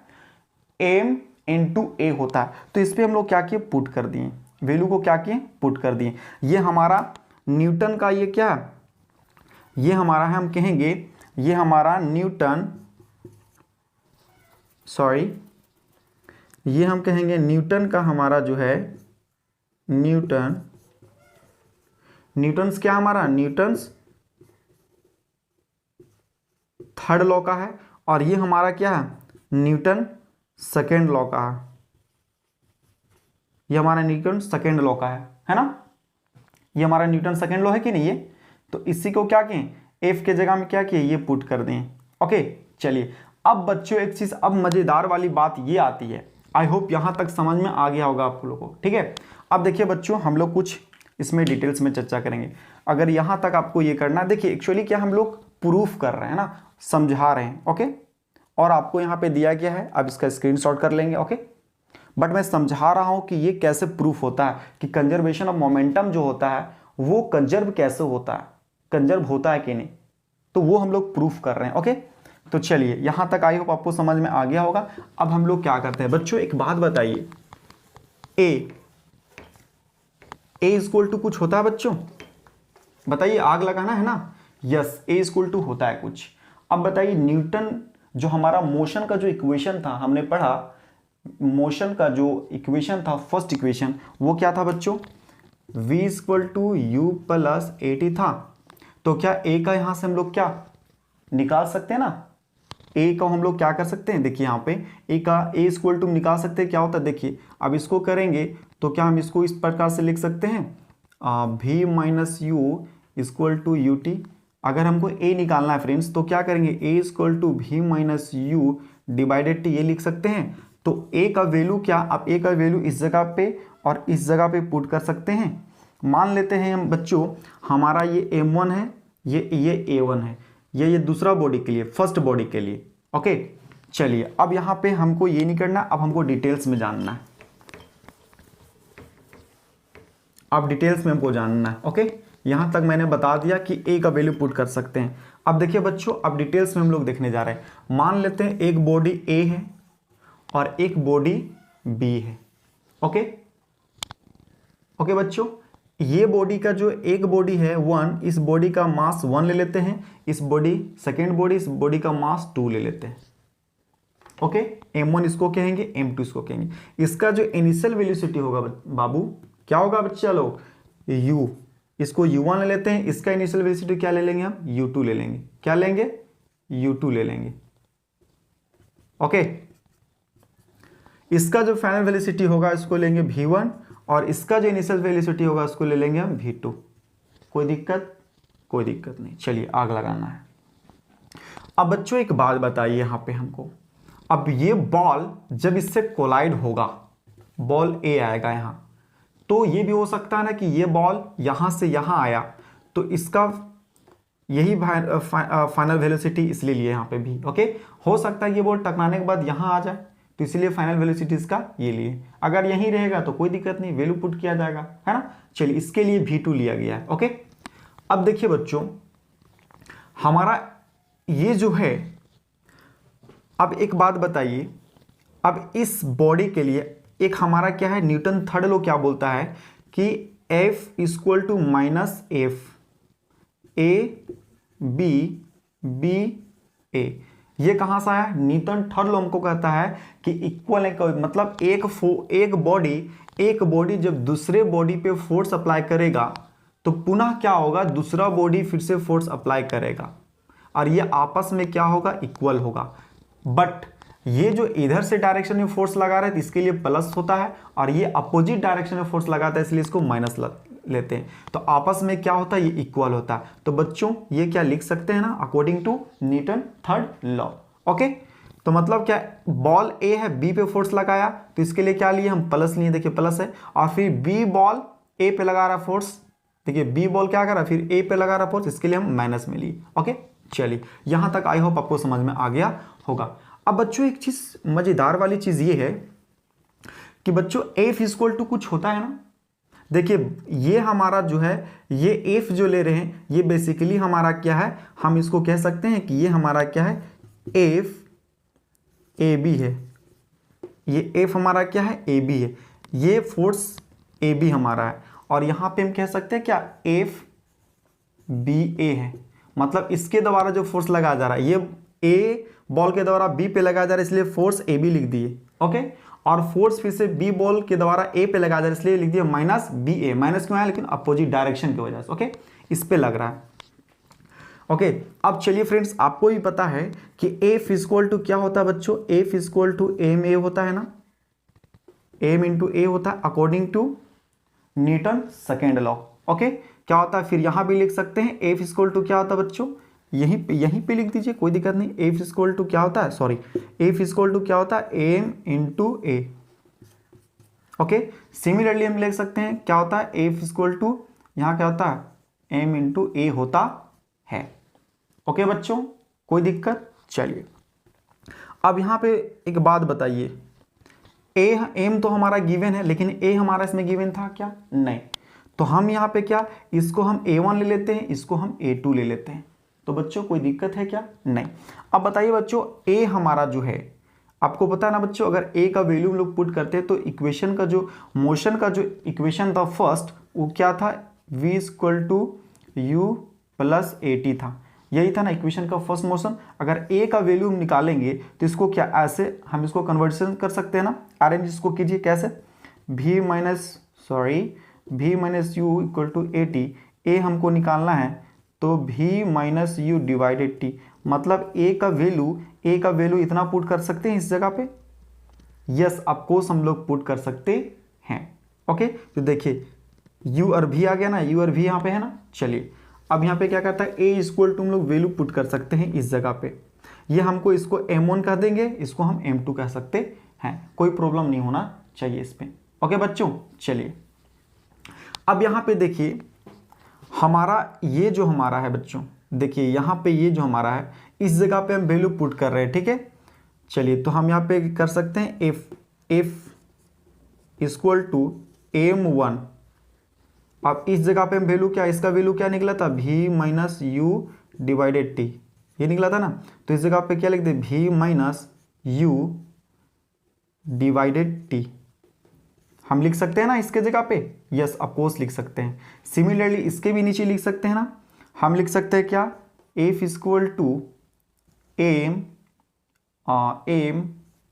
एम इंटू ए होता है। तो इस पे हम लोग क्या किए, पुट कर दिए, वैल्यू को क्या किए, पुट कर दिए। ये हमारा न्यूटन का ये क्या, ये हमारा है, हम कहेंगे ये हमारा न्यूटन, सॉरी, ये हम कहेंगे न्यूटन का हमारा जो है, न्यूटन्स क्या हमारा, न्यूटन्स थर्ड लॉ का है, और ये हमारा क्या है, न्यूटन सेकेंड लॉ का है, ये हमारा न्यूटन सेकेंड लॉ का है ना, ये हमारा न्यूटन सेकेंड लॉ है कि नहीं ये। तो इसी को क्या किए, एफ के जगह में क्या किए, ये पुट कर दें। ओके चलिए, अब बच्चों एक चीज, अब मजेदार वाली बात ये आती है, आई होप यहां तक समझ में आ गया होगा आप लोगों को, ठीक है। अब देखिए बच्चों, हम लोग कुछ इसमें डिटेल्स में चर्चा करेंगे। अगर यहां तक आपको ये करना, देखिए एक्चुअली क्या हम लोग प्रूफ कर रहे हैं ना, समझा रहे हैं, ओके, और आपको यहाँ पे दिया गया है, आप इसका स्क्रीनशॉट कर लेंगे, ओके। बट मैं समझा रहा हूं कि ये कैसे प्रूफ होता है, कि कंजर्वेशन ऑफ मोमेंटम जो होता है वो कंजर्व कैसे होता है, कंजर्व होता है कि नहीं, तो वो हम लोग प्रूफ कर रहे हैं, ओके। तो चलिए यहां तक आई होप आपको समझ में आ गया होगा। अब हम लोग क्या करते हैं बच्चों, एक बात बताइए, ए इक्वल टू कुछ होता है बच्चों, बताइए, आग लगाना है ना, यस, ए इक्वल टू होता है कुछ। अब बताइए न्यूटन जो हमारा मोशन का जो इक्वेशन था, हमने पढ़ा मोशन का जो इक्वेशन था, फर्स्ट इक्वेशन, वो क्या था बच्चों, v equal to u plus a t था। तो क्या ए का यहां से हम लोग क्या निकाल सकते हैं ना, ए का हम लोग क्या कर सकते हैं, देखिए यहाँ पे ए का ए इक्वल टू निकाल सकते हैं, क्या होता है देखिए। अब इसको करेंगे तो क्या हम इसको इस प्रकार से लिख सकते हैं, v minus U equal to U T. अगर हमको ए निकालना है फ्रेंड्स, तो क्या करेंगे, A equal to v minus U divided T, ये लिख सकते हैं। तो ए का वैल्यू क्या, आप ए का वैल्यू इस जगह पे और इस जगह पे पुट कर सकते हैं। मान लेते हैं हम बच्चों, हमारा ये m1 है, ये a1 है, ये दूसरा बॉडी के लिए, फर्स्ट बॉडी के लिए, ओके। चलिए अब यहाँ पे हमको ये नहीं करना, अब हमको डिटेल्स में जानना है, अब डिटेल्स में हमको जानना है, ओके। यहाँ तक मैंने बता दिया कि ए का वैल्यू पुट कर सकते हैं। अब देखिए बच्चों, अब डिटेल्स में हम लोग देखने जा रहे हैं। मान लेते हैं एक बॉडी ए है और एक बॉडी बी है, ओके ओके बच्चों, ये बॉडी का जो एक बॉडी है 1, इस बॉडी का मास 1 ले लेते हैं, इस बॉडी सेकेंड बॉडी, इस बॉडी का मास 2 ले लेते हैं, ओके। m1 इसको कहेंगे, m2 इसको कहेंगे। इसका जो इनिशियल वेलोसिटी होगा बाबू, क्या होगा बच्चा लोग, u, इसको u1 ले लेते हैं, इसका इनिशियल वेलोसिटी क्या ले लेंगे हम, u2 ले लेंगे, क्या लेंगे, u2 ले लेंगे, ओके। इसका जो फाइनल वेलोसिटी होगा इसको लेंगे v1, और इसका जो इनिशियल वेलोसिटी होगा उसको ले लेंगे हम v2। कोई दिक्कत, कोई दिक्कत नहीं। चलिए आग लगाना है। अब बच्चों एक बात बताइए यहाँ पे हमको, अब ये बॉल जब इससे कोलाइड होगा, बॉल ए आएगा यहाँ, तो ये भी हो सकता है ना कि ये बॉल यहाँ से यहाँ आया, तो इसका यही फाइनल वेलोसिटी इसलिए लिए यहाँ पे भी, ओके। हो सकता है ये बॉल टकराने के बाद यहाँ आ जाए, तो इसीलिए फाइनल वेलोसिटी इसका ये लिए। अगर यहीं रहेगा तो कोई दिक्कत नहीं, वैल्यू पुट किया जाएगा, है ना। चलिए इसके लिए v2 लिया गया है, ओके। अब देखिए बच्चों, हमारा ये जो है, अब एक बात बताइए, अब इस बॉडी के लिए एक हमारा क्या है, न्यूटन थर्ड लॉ क्या बोलता है कि F equal to minus F, A B B A. ये कहां से आया, न्यूटन थर्ड लॉ हमको कहता है कि इक्वल है, मतलब एक बॉडी जब दूसरे बॉडी पे फोर्स अप्लाई करेगा तो पुनः क्या होगा, दूसरा बॉडी फिर से फोर्स अप्लाई करेगा और ये आपस में क्या होगा, इक्वल होगा। बट ये जो इधर से डायरेक्शन में फोर्स लगा रहे थे इसके लिए प्लस होता है, और ये अपोजिट डायरेक्शन में फोर्स लगाता है इसलिए इसको माइनस लेते हैं, तो आपस में क्या होता है, ये इक्वल होता है। तो बच्चों ये क्या लिख सकते हैं ना, according to Newton third law, okay. तो मतलब क्या, बॉल ए है, बी पे फोर्स लगाया तो इसके लिए क्या लिए हम, प्लस लिए, देखिए प्लस है, और फिर बी बॉल ए पे लगा रहा फोर्स, देखिए बी बॉल क्या कर रहा है, फिर ए पे लगा रहा फोर्स, इसके लिए हम माइनस में लिए, ओके। चलिए यहां तक आई होप आपको समझ में आ गया होगा। अब बच्चों एक चीज मजेदार वाली चीज ये है कि बच्चों एफ इक्वल टू कुछ होता है ना। देखिए ये हमारा जो है ये एफ जो ले रहे हैं ये बेसिकली हमारा क्या है, हम इसको कह सकते हैं कि ये हमारा क्या है, एफ ए बी है। ये एफ हमारा क्या है, ए बी है। ये फोर्स ए बी हमारा है और यहां पे हम कह सकते हैं क्या, एफ बी ए है। मतलब इसके द्वारा जो फोर्स लगाया जा रहा है ये ए बॉल के द्वारा बी पे लगाया जा रहा है, इसलिए फोर्स ए बी लिख दिए। ओके, और फोर्स फिर से बी बॉल के द्वारा ए पे लगाया जा रहा है, इसलिए लिख दिया माइनस बी ए। माइनस क्यों आया, लेकिन अपोजिट डायरेक्शन की वजह से। ओके, इस पे लग रहा है। ओके, अब चलिए फ्रेंड्स, आपको भी पता है कि एफ इक्वल टू क्या होता है बच्चों, f equal to m a होता है ना, एम इंटू ए होता है according to Newton second law. Okay, क्या होता है फिर यहां भी लिख सकते हैं एफ इक्वल टू क्या होता है बच्चों, यहीं पे लिख दीजिए, कोई दिक्कत नहीं। एफ इक्वल टू क्या होता है, सॉरी, एफ इक्वल टू क्या होता है, एम इंटू ए। ओके, सिमिलरली हम लिख सकते हैं क्या होता है, एफ इक्वल टू यहां क्या होता है, एम इंटू ए होता है। ओके बच्चों, कोई दिक्कत। चलिए अब यहां पे एक बात बताइए, एम तो हमारा गिवन है, लेकिन ए हमारा इसमें गिवन था क्या, नहीं। तो हम यहाँ पे क्या, इसको हम a1 ले लेते हैं, इसको हम a2 ले लेते हैं। तो बच्चों कोई दिक्कत है क्या, नहीं। अब बताइए बच्चों, a हमारा जो है, आपको पता है ना बच्चों, अगर a का वैल्यू हम लोग पुट करते हैं तो इक्वेशन का जो मोशन का जो इक्वेशन था फर्स्ट, वो क्या था, v equal to u plus a t था। यही था ना इक्वेशन का फर्स्ट मोशन। अगर a का वैल्यू हम निकालेंगे तो इसको क्या, ऐसे हम इसको कन्वर्सन कर सकते हैं ना, अरेंज इसको कीजिए कैसे, v minus U equal to A T. A हमको निकालना है तो v minus U divided T, मतलब a का वैल्यू इतना पुट कर सकते हैं इस जगह पे। यस, ऑफकोर्स हम लोग पुट कर सकते हैं। ओके, तो देखिए u और v आ गया ना, u और v यहाँ पे है ना। चलिए अब यहाँ पे क्या करता है, a इक्वल टू हम लोग वैल्यू पुट कर सकते हैं इस जगह पे। ये हमको इसको m1 कह देंगे, इसको हम m2 कह सकते हैं, कोई प्रॉब्लम नहीं होना चाहिए इस पे। ओके बच्चों, चलिए अब यहाँ पे देखिए हमारा ये जो हमारा है बच्चों, देखिए यहाँ पे ये जो हमारा है इस जगह पे हम वैल्यू पुट कर रहे हैं, ठीक है। चलिए तो हम यहाँ पे कर सकते हैं एफ इक्वल टू m1। अब इस जगह पे हम वैल्यू क्या, इसका वैल्यू क्या निकला था, v minus U divided T, ये निकला था ना। तो इस जगह पे क्या लिख दे, v minus U divided T, हम लिख सकते हैं ना इसके जगह पे। यस, ऑफकोर्स लिख सकते हैं। सिमिलरली इसके भी नीचे लिख सकते हैं ना, हम लिख सकते हैं क्या, f equal to m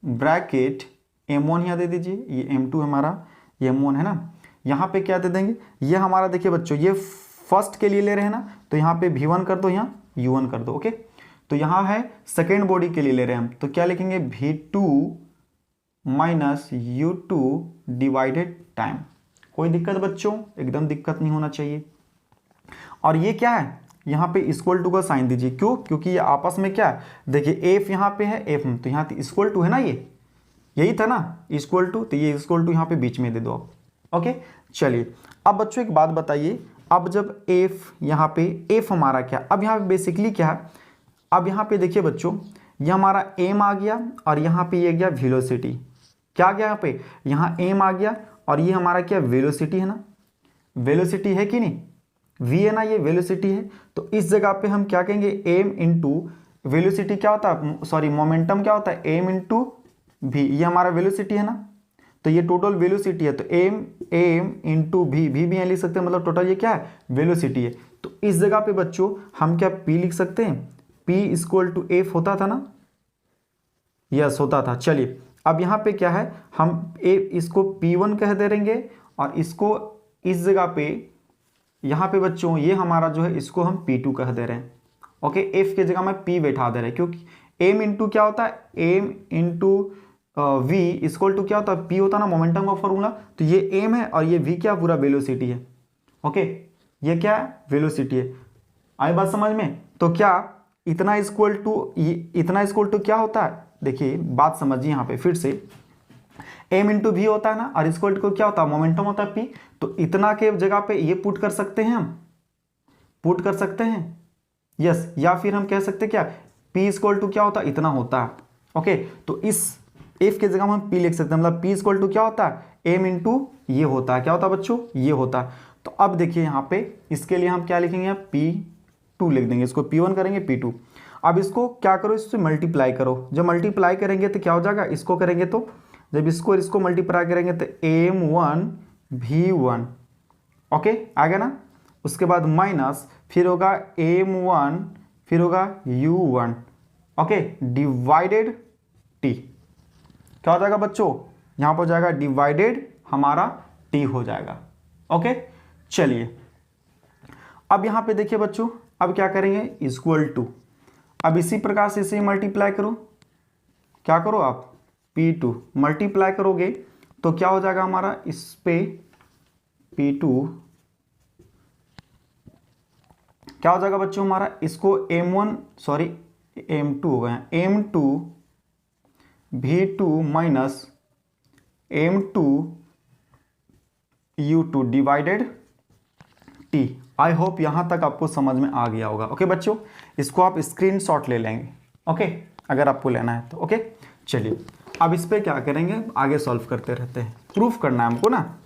bracket m1 यहाँ दे दीजिए, ये m2 हमारा, ये m1 है ना। यहाँ पे क्या दे देंगे, ये हमारा देखिए बच्चों ये फर्स्ट के लिए ले रहे हैं ना, तो यहाँ पे v1 कर दो, यहाँ u1 कर दो। ओके, तो यहाँ है सेकेंड बॉडी के लिए ले रहे हैं हम, तो क्या लिखेंगे, v2 minus u2 divided time. कोई दिक्कत बच्चों, एकदम दिक्कत नहीं होना चाहिए। और ये क्या है, यहाँ पे इक्वल टू का साइन दीजिए, क्यों, क्योंकि ये आपस में क्या है, देखिए एफ यहाँ पे है, एफ तो यहाँ इक्वल टू है ना, ये यही था ना इक्वल टू, तो ये इक्वल टू यहाँ पे बीच में दे दो आप। ओके, चलिए अब बच्चों एक बात बताइए, अब जब एफ यहाँ पे, एफ हमारा क्या, अब यहाँ पे बेसिकली क्या है, अब यहाँ पे देखिए बच्चों ये हमारा एम आ गया और यहाँ पे ये गया वेलोसिटी, क्या गया यहाँ पे, यहाँ एम आ गया और ये हमारा क्या, वेलोसिटी है ना, वेलोसिटी है कि नहीं, v है ना, ये वेलोसिटी है। तो इस जगह पे हम क्या कहेंगे, m इंटू वेलोसिटी क्या होता है, सॉरी मोमेंटम क्या होता है, m इंटू वी, ये हमारा वेलोसिटी है ना, तो ये टोटल वेलोसिटी है। तो m इंटू वी भी यहाँ लिख सकते हैं, मतलब टोटल ये क्या है, वेलोसिटी है। तो इस जगह पे बच्चों हम क्या p लिख सकते हैं, p इक्वल टू एफ होता था ना, यस होता था। चलिए अब यहाँ पे क्या है, हम इसको p1 कह दे देंगे और इसको इस जगह पे यहाँ पे बच्चों ये हमारा जो है इसको हम p2 कह दे रहे हैं। ओके, f के जगह में p बैठा दे रहे हैं, क्योंकि m इंटू क्या होता है, m into v equal to क्या होता है, p होता है ना मोमेंटम का फॉर्मूला। तो ये m है और ये v क्या, पूरा वेलोसिटी है। ओके, ये क्या है, वेलोसिटी है। आई बात समझ में। तो क्या इतना इक्वल टू क्या होता है, देखिए बात समझिए यहाँ पे फिर से, m इंटू वी होता है ना, और इक्वल टू क्या होता है, मोमेंटम होता है p। तो इतना के जगह पे ये पुट कर सकते हैं, हम पुट कर सकते हैं, यस, या फिर हम कह सकते क्या, P इक्वल टू क्या होता है, इतना होता है। ओके, तो इस F के जगह हम P लिख सकते हैं, मतलब P इक्वल टू क्या होता है, M इंटू ये होता है, क्या होता है बच्चों, ये होता है। तो अब देखिए यहाँ पे इसके लिए हम क्या लिखेंगे, P2 लिख देंगे, इसको P1 करेंगे, P2। अब इसको क्या करो, इससे मल्टीप्लाई करो। जब मल्टीप्लाई करेंगे तो क्या हो जाएगा, इसको करेंगे तो जब इसको मल्टीप्लाई करेंगे तो M1 V1, ओके आ गया ना। उसके बाद माइनस, फिर होगा M1, फिर होगा U1, ओके, डिवाइडेड T। क्या हो जाएगा बच्चों, यहां पर हो जाएगा डिवाइडेड हमारा T हो जाएगा। ओके, चलिए अब यहां पे देखिए बच्चों, अब क्या करेंगे, इक्वल टू, अब इसी प्रकार से इसे मल्टीप्लाई करो, क्या करो आप, P2 मल्टीप्लाई करोगे तो क्या हो जाएगा हमारा, इस पे P2 क्या हो जाएगा बच्चों हमारा, इसको M1 सॉरी M2 हो गए, M2 V2 minus M2 U2 divided T। I hope यहां तक आपको समझ में आ गया होगा। ओके बच्चों, इसको आप स्क्रीनशॉट ले लेंगे, ओके, अगर आपको लेना है तो। ओके, चलिए अब इस पे क्या करेंगे, आगे सॉल्व करते रहते हैं, प्रूफ करना है हमको ना।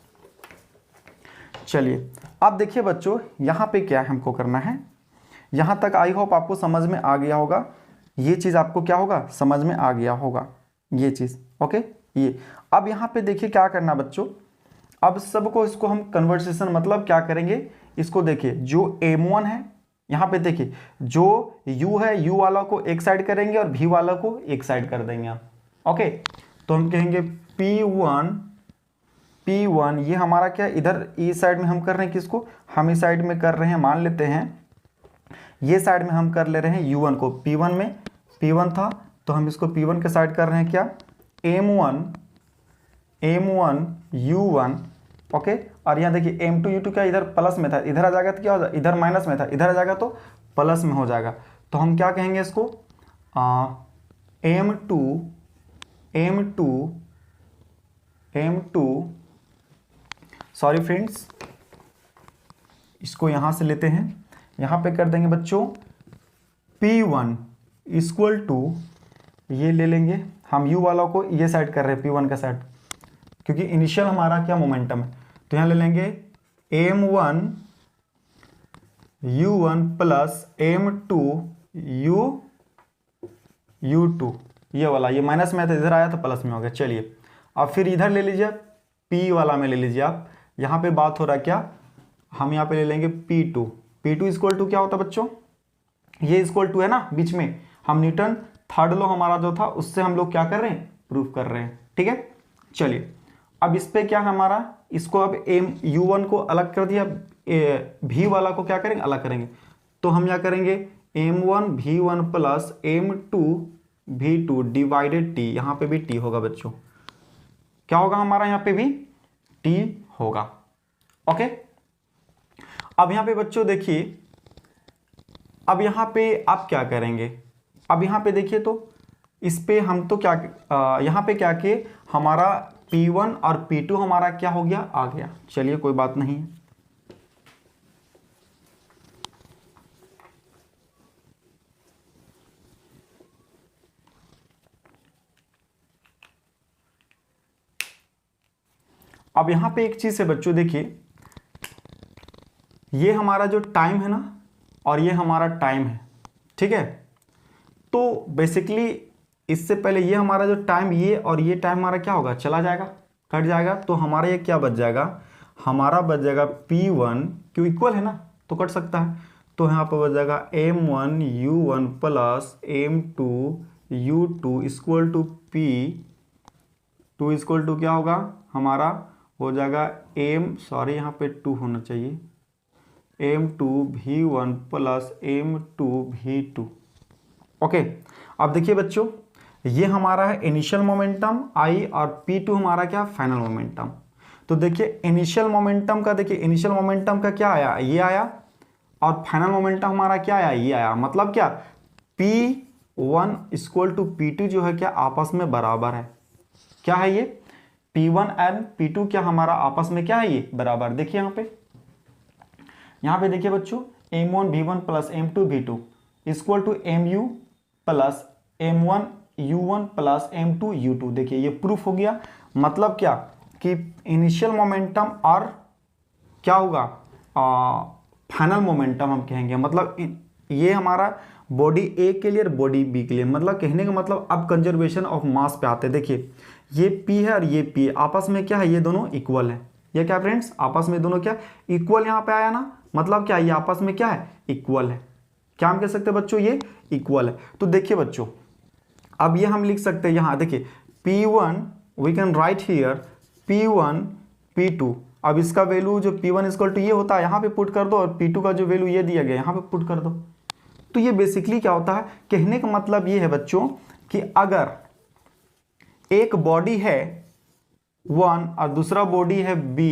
चलिए अब देखिए बच्चों, यहाँ पे क्या हमको करना है, यहाँ तक आई होप आपको समझ में आ गया होगा, ये चीज़ आपको क्या होगा, समझ में आ गया होगा ये चीज़। ओके, ये अब यहाँ पे देखिए क्या करना बच्चों, अब सबको इसको हम कन्वर्सेशन मतलब क्या करेंगे, इसको देखिए जो M1 है, यहाँ पे देखिए जो U है, U वाला को एक साइड करेंगे और V वाला को एक साइड कर देंगे आप। ओके, तो हम कहेंगे P1 ये हमारा क्या, इधर इस साइड में हम कर रहे हैं किसको, हम इस साइड में कर रहे हैं, मान लेते हैं ये साइड में हम कर ले रहे हैं U1 को, P1 में P1 था तो हम इसको P1 के साइड कर रहे हैं क्या, M1 U1, ओके। और यहाँ देखिए M2 U2 क्या, इधर प्लस में था, इधर आ जाएगा तो क्या हो जाएगा, इधर माइनस में था, इधर आ जाएगा तो प्लस में हो जाएगा। तो हम क्या कहेंगे इसको, M2 सॉरी फ्रेंड्स, इसको यहाँ से लेते हैं, यहाँ पे कर देंगे बच्चों P1 इक्वल टू, ये ले लेंगे हम U वाला को ये साइड कर रहे हैं, P1 का साइड, क्योंकि इनिशियल हमारा क्या मोमेंटम है, तो यहाँ ले लेंगे M1 U1 plus M2 U2, ये वाला, ये माइनस में था, इधर आया तो प्लस में हो गया। चलिए अब फिर इधर ले लीजिए, P वाला में ले लीजिए आप, यहाँ पे बात हो रहा है क्या, हम यहाँ पे ले लेंगे P2 इक्वल टू क्या होता है बच्चों, ये इक्वल टू है ना बीच में, हम न्यूटन थर्ड लॉ हमारा जो था उससे हम लोग क्या कर रहे हैं, प्रूफ कर रहे हैं, ठीक है। चलिए अब इस पे क्या हमारा, इसको अब U1 को अलग कर दिया, V वाला को क्या करेंगे, अलग करेंगे, तो हम क्या करेंगे M1 V1 plus M2 V2 divided T, यहाँ पे भी T होगा बच्चों, क्या होगा हमारा, यहाँ पे भी T होगा। ओके, अब यहाँ पे बच्चों देखिए, अब यहाँ पे आप क्या करेंगे, अब यहाँ पे देखिए तो इस पे हम तो क्या यहाँ पे क्या किए, हमारा P1 और P2 हमारा क्या हो गया, आ गया। चलिए कोई बात नहीं है, अब यहाँ पे एक चीज है बच्चों, देखिए ये हमारा जो टाइम है ना, और ये हमारा टाइम है, ठीक है। तो बेसिकली इससे पहले ये हमारा जो टाइम, ये और ये टाइम हमारा क्या होगा, चला जाएगा, कट जाएगा, तो हमारा ये क्या बच जाएगा, हमारा बच जाएगा P1, क्यों इक्वल है ना तो कट सकता है, तो यहाँ पर बच जाएगा M1 U1 plus M2 U2 equal to P2 equal to क्या होगा, हमारा हो जाएगा सॉरी यहाँ पे 2 होना चाहिए, M2 V1 plus M2 V2। Okay, अब देखिए बच्चों, ये हमारा है इनिशियल मोमेंटम I और P2 हमारा क्या, फाइनल मोमेंटम। तो देखिए इनिशियल मोमेंटम का, देखिए इनिशियल मोमेंटम का क्या आया, ये आया, और फाइनल मोमेंटम हमारा क्या आया, ये आया। मतलब क्या, P1 इक्वल टू P2 जो है क्या, आपस में बराबर है, क्या है ये, P1 एंड P2 क्या हमारा आपस में क्या है, ये बराबर। देखिए यहाँ पे देखिए बच्चों, M1 V1 plus M2 V2, equal to mu plus m1 u1 plus m2 u2। देखिए ये प्रूफ हो गया। मतलब क्या कि इनिशियल मोमेंटम और क्या होगा फाइनल मोमेंटम हम कहेंगे। मतलब ये हमारा बॉडी ए के लिए और बॉडी बी के लिए। मतलब कहने का मतलब अब कंजर्वेशन ऑफ मास पे आते हैं। देखिए ये P है और ये P है, आपस में क्या है, ये दोनों इक्वल है। ये क्या फ्रेंड्स, आपस में दोनों क्या इक्वल यहाँ पे आया ना, मतलब क्या ये आपस में क्या है, इक्वल है। क्या हम कह सकते हैं बच्चों, ये इक्वल है। तो देखिए बच्चों अब ये हम लिख सकते हैं यहाँ, देखिए P1 we can right here P1 P2। अब इसका वैल्यू जो P1 इक्वल टू ये होता है यहाँ पे पुट कर दो, और P2 का जो वैल्यू ये दिया गया यहाँ पे पुट कर दो। तो ये बेसिकली क्या होता है, कहने का मतलब ये है बच्चों कि अगर एक बॉडी है 1 और दूसरा बॉडी है B,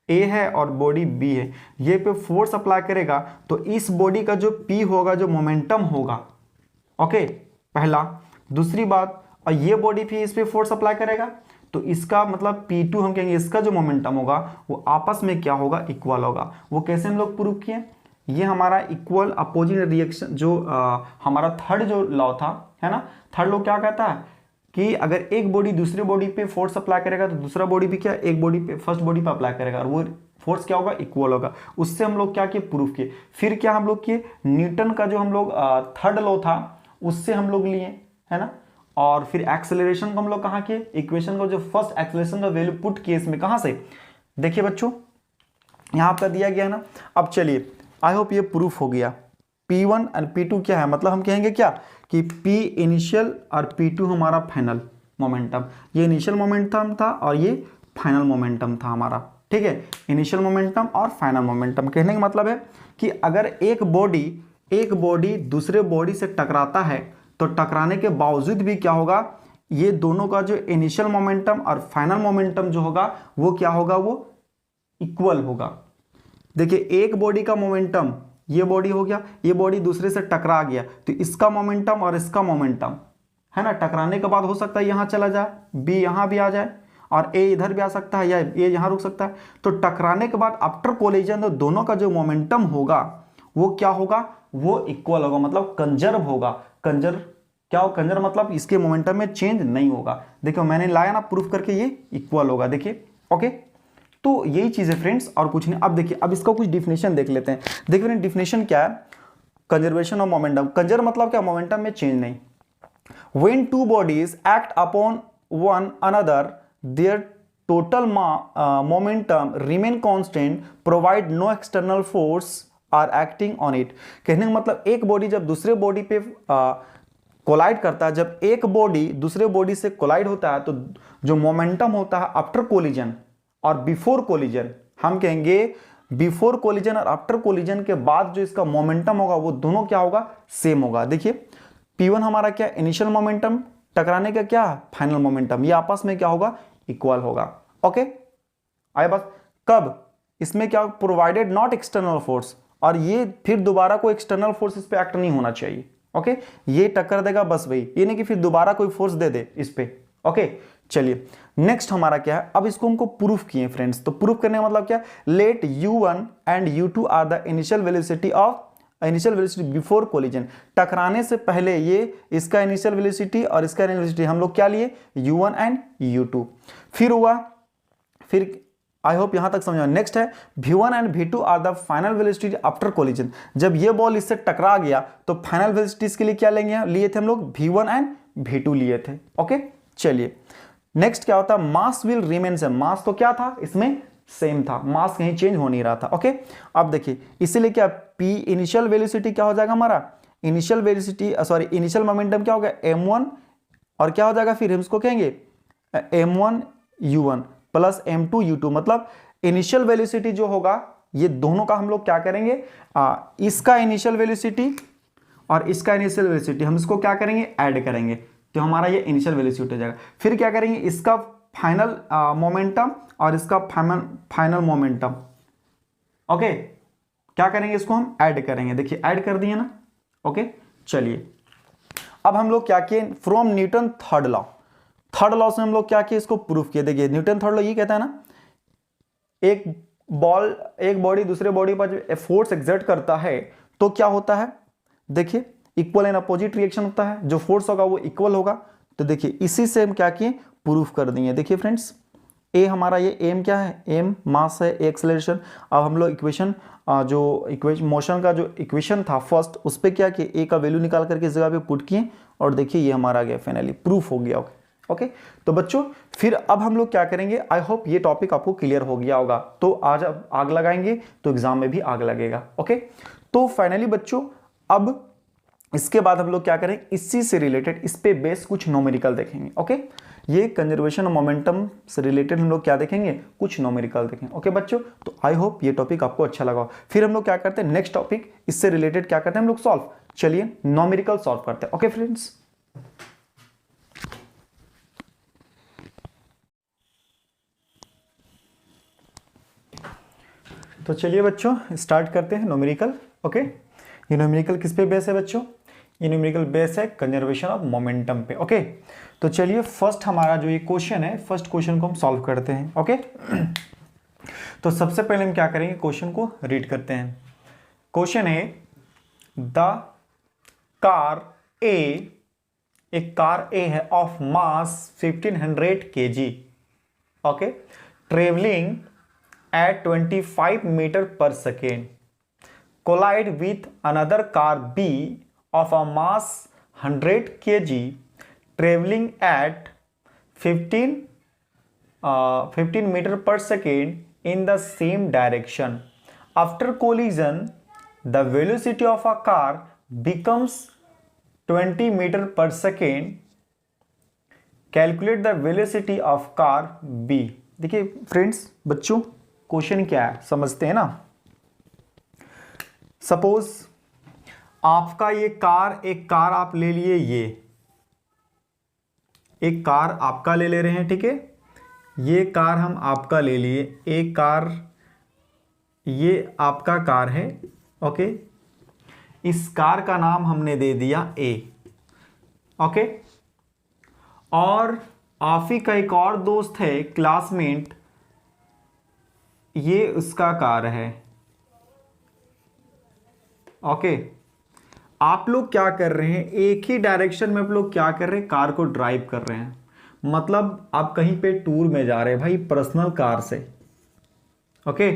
A है और बॉडी B है, ये पे फोर्स अप्लाई करेगा तो इस बॉडी का जो P होगा, जो मोमेंटम होगा, ओके पहला। दूसरी बात, और ये बॉडी भी इस पे फोर्स अप्लाई करेगा तो इसका मतलब P2 हम कहेंगे, इसका जो मोमेंटम होगा वो आपस में क्या होगा, इक्वल होगा। वो कैसे हम लोग प्रूव किए, ये हमारा इक्वल अपोजिट रिएक्शन जो हमारा थर्ड जो लॉ था, है ना, थर्ड लॉ क्या कहता है कि अगर एक बॉडी दूसरे बॉडी पे फोर्स अप्लाई करेगा तो दूसरा बॉडी भी क्या एक बॉडी पे फर्स्ट बॉडी पे अप्लाई करेगा, और वो फोर्स क्या होगा, इक्वल होगा। उससे हम लोग क्या किए, प्रूफ किए। फिर क्या हम लोग किए, न्यूटन का जो हम लोग थर्ड लॉ था उससे हम लोग लिए, है ना। और फिर एक्सेलरेशन को हम लोग कहाँ किए, इक्वेशन को जो फर्स्ट एक्सेलरेशन का वैल्यू पुट किए इसमें, कहाँ से, देखिए बच्चों यहाँ आपका दिया गया है ना। अब चलिए आई होप ये प्रूफ हो गया। P1 और P2 क्या है, मतलब हम कहेंगे क्या कि P इनिशियल और P2 हमारा फाइनल मोमेंटम। ये इनिशियल मोमेंटम था और ये फाइनल मोमेंटम था हमारा, ठीक है। इनिशियल मोमेंटम और फाइनल मोमेंटम कहने का मतलब है कि अगर एक बॉडी दूसरे बॉडी से टकराता है तो टकराने के बावजूद भी क्या होगा, ये दोनों का जो इनिशियल मोमेंटम और फाइनल मोमेंटम जो होगा वो क्या होगा, वो इक्वल होगा। देखिए एक बॉडी का मोमेंटम, ये बॉडी हो गया, ये बॉडी दूसरे से टकरा गया तो इसका मोमेंटम और इसका मोमेंटम, है ना, टकराने के बाद हो सकता है यहाँ चला जाए, बी यहाँ भी आ जाए और ए इधर भी आ सकता है, या ए यहाँ रुक सकता है। तो टकराने के बाद आफ्टर कोलिजन तो दोनों का जो मोमेंटम होगा वो क्या होगा, वो इक्वल होगा, मतलब कंजर्व होगा। क्या हो, कंजर्व मतलब इसके मोमेंटम में चेंज नहीं होगा। देखो मैंने लाया ना प्रूफ करके, ये इक्वल होगा। देखिए ओके, तो यही चीज है फ्रेंड्स और कुछ नहीं। अब देखिए अब इसका कुछ डिफिनेशन देख लेते हैं। देखिए फ्रेंड डिफिनेशन क्या है, कंजर्वेशन ऑफ मोमेंटम। कंजर्व मतलब क्या, मोमेंटम में चेंज नहीं। When two bodies act upon one another there total momentum remain constant provide no external force are acting on it. कहने का मतलब एक बॉडी जब दूसरे बॉडी पे कोलाइड करता है, जब एक बॉडी दूसरे बॉडी से कोलाइड होता है तो जो मोमेंटम होता है आफ्टर कोलिजन और बिफोर कोलिजन, हम कहेंगे बिफोर कोलिजन और आफ्टर कोलिजन के बाद जो इसका मोमेंटम होगा वो दोनों क्या होगा, सेम होगा। देखिए P1 हमारा क्या, इनिशियल मोमेंटम, टकराने का क्या, फाइनल मोमेंटम, ये आपस में क्या होगा, इक्वल होगा। ओके आए बात, कब, इसमें क्या, प्रोवाइडेड नॉट एक्सटर्नल फोर्स, और ये फिर दोबारा कोई एक्सटर्नल फोर्स इस पे एक्ट नहीं होना चाहिए। ओके ये टक्कर देगा बस वही, ये नहीं कि फिर दोबारा कोई फोर्स दे दे इस पे। ओके चलिए नेक्स्ट हमारा क्या है, अब इसको हमको प्रूफ किए फ्रेंड्स। तो प्रूफ करने का मतलब क्या, let u1 and u2 are the initial velocity before collision. टकराने से पहले ये इसका इनिशियल वेलोसिटी और इसका इनिशियल वेलोसिटी हम लोग क्या लिए, u1 एंड u2। फिर हुआ, फिर आई होप यहां तक समझ में। नेक्स्ट है v1 and v2 are the final velocity after collision. जब ये बॉल इससे टकरा गया तो फाइनल वेलोसिटीज के लिए क्या लिए थे हम लोग, v1 एंड v2 लिए थे। ओके चलिए नेक्स्ट क्या होता है, मास विल रिमेन सेम। मास तो क्या था, इसमें सेम था, मास कहीं चेंज हो नहीं रहा था। ओके अब देखिए इसीलिए क्या, P इनिशियल वेलोसिटी क्या हो जाएगा हमारा, initial velocity sorry initial momentum क्या होगा m1, और क्या हो जाएगा फिर हम इसको कहेंगे m1 u1 plus m2 u2। मतलब इनिशियल वेलोसिटी जो होगा ये दोनों का हम लोग क्या करेंगे, इसका इनिशियल वेलोसिटी और इसका इनिशियल वेलोसिटी हम इसको क्या करेंगे, ऐड करेंगे, तो हमारा ये इनिशियल वेलोसिटी हो जाएगा। फिर क्या करेंगे, इसका फाइनल मोमेंटम और इसका फाइनल मोमेंटम, ओके क्या करेंगे, इसको हम ऐड करेंगे। देखिए ऐड कर दिए ना। ओके चलिए अब हम लोग क्या किए, फ्रॉम न्यूटन थर्ड लॉ से हम लोग क्या किए, इसको प्रूफ किए। देखिए न्यूटन थर्ड लॉ ये कहता है ना, एक बॉडी दूसरे बॉडी पर फोर्स एक्सर्ट करता है तो क्या होता है, देखिए इक्वल एंड अपोजिट रिएक्शन होता है, जो फोर्स होगा वो इक्वल होगा। तो देखिए इसी से हम क्या किए, प्रूफ कर दिए। देखिए फ्रेंड्स, ए हमारा ये एम क्या है, एम मास है, एक्सेलरेशन। अब हम लोग इक्वेशन जो इक्वेशन मोशन का जो इक्वेशन था फर्स्ट, उस पर क्या किए, ए का वैल्यू निकाल करके इस जगह पे पुट किए और देखिए ये हमारा आ गया, फाइनली प्रूफ हो गया। ओके तो बच्चों फिर अब हम लोग क्या करेंगे, आई होप ये टॉपिक आपको क्लियर हो गया होगा। तो आज अब आग लगाएंगे तो एग्जाम में भी आग लगेगा। ओके तो फाइनली बच्चों अब इसके बाद हम लोग क्या करें, इसी से रिलेटेड इस पे बेस कुछ न्यूमेरिकल देखेंगे। ओके ये कंजर्वेशन ऑफ मोमेंटम से रिलेटेड हम लोग क्या देखेंगे, कुछ न्यूमेरिकल देखेंगे। ओके बच्चों, तो आई होप ये टॉपिक आपको अच्छा लगा। फिर हम लोग क्या करते हैं, नेक्स्ट टॉपिक इससे रिलेटेड क्या करते हैं हम लोग, सॉल्व। चलिए न्यूमेरिकल सॉल्व करते हैं। ओके फ्रेंड्स, तो चलिए बच्चों स्टार्ट करते हैं न्यूमेरिकल। ओके ये न्यूमेरिकल किस पे बेस है बच्चों, ये न्यूमेरिकल बेस है कंजर्वेशन ऑफ मोमेंटम पे। ओके तो चलिए फर्स्ट हमारा जो ये क्वेश्चन है, फर्स्ट क्वेश्चन को हम सॉल्व करते हैं। ओके तो सबसे पहले हम क्या करेंगे, क्वेश्चन को रीड करते हैं। क्वेश्चन है द कार ए, एक कार ए है of mass 1500 kg, okay travelling at 25 meter per second collide with another car B of a mass 100 kg traveling at 15 meter per second in the same direction. After collision, the velocity of a car becomes 20 meter per second. Calculate the velocity of car B. देखिए friends बच्चों question क्या है समझते हैं ना। Suppose आपका ये car, एक कार आप ले लिए, ये एक कार आपका ले रहे हैं, ठीक है, ये कार हम आपका ले लिए, एक कार ये आपका कार है। ओके इस कार का नाम हमने दे दिया ए। ओके और आप ही का एक और दोस्त है, क्लासमेट, ये उसका कार है। ओके आप लोग क्या कर रहे हैं, एक ही डायरेक्शन में आप लोग क्या कर रहे हैं, कार को ड्राइव कर रहे हैं। मतलब आप कहीं पे टूर में जा रहे हैं भाई पर्सनल कार से। ओके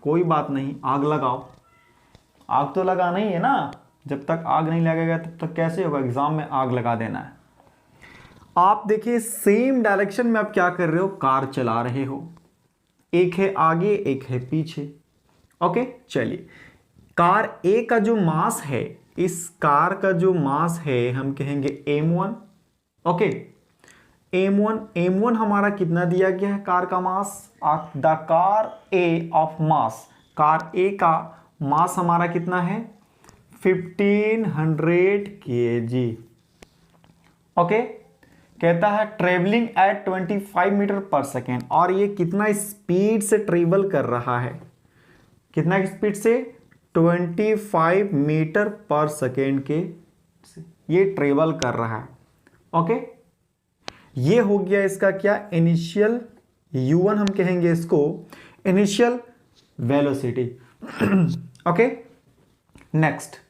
कोई बात नहीं, आग लगाओ, आग तो लगाना ही है ना, जब तक आग नहीं लगेगा तब तक कैसे होगा, एग्जाम में आग लगा देना है। आप देखिए सेम डायरेक्शन में आप क्या कर रहे हो, कार चला रहे हो, एक है आगे एक है पीछे। ओके चलिए कार ए का जो मास है, इस कार का जो मास है हम कहेंगे m1। ओके m1 हमारा कितना दिया गया है, कार का mass, the car A of mass, car A का मास हमारा कितना है 1500 kg। ओके कहता है travelling at 25 metre per second, और ये कितना स्पीड से ट्रेवल कर रहा है, कितना स्पीड से 25 मीटर पर सेकेंड के ये ट्रेवल कर रहा है। ओके ये हो गया इसका क्या, इनिशियल u1 हम कहेंगे इसको initial velocity. Okay next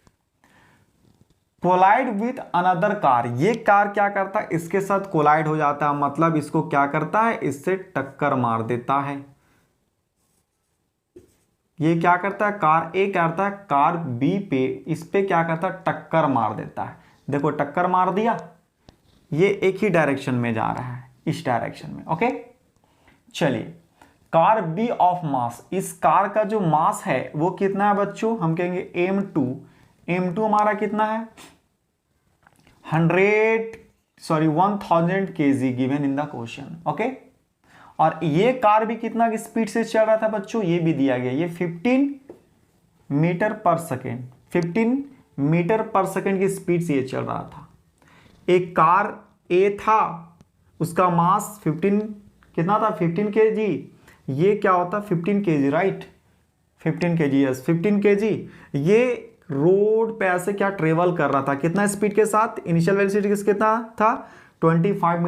collide with another car, ये कार क्या करता है, इसके साथ कोलाइड हो जाता है, मतलब इसको क्या करता है, इससे टक्कर मार देता है। ये क्या करता है, कार ए करता है कार बी पे, इस पे क्या करता है, टक्कर मार देता है। देखो टक्कर मार दिया, ये एक ही डायरेक्शन में जा रहा है, इस डायरेक्शन में। ओके चलिए कार बी ऑफ मास, इस कार का जो मास है वो कितना है बच्चों, हम कहेंगे m2 हमारा कितना है 1000 kg given in the question. Okay और ये कार भी कितना की स्पीड से चल रहा था बच्चों, ये भी दिया गया, ये 15 metre per second, 15 metre per second की स्पीड से ये चल रहा था। एक कार ए था, उसका मास 15 कितना था 15 kg, ये क्या होता 15 kg right, 15 kg yes 15 kg। ये रोड पे ऐसे क्या ट्रेवल कर रहा था, कितना स्पीड के साथ, इनिशियल वेलोसिटी कितना था 25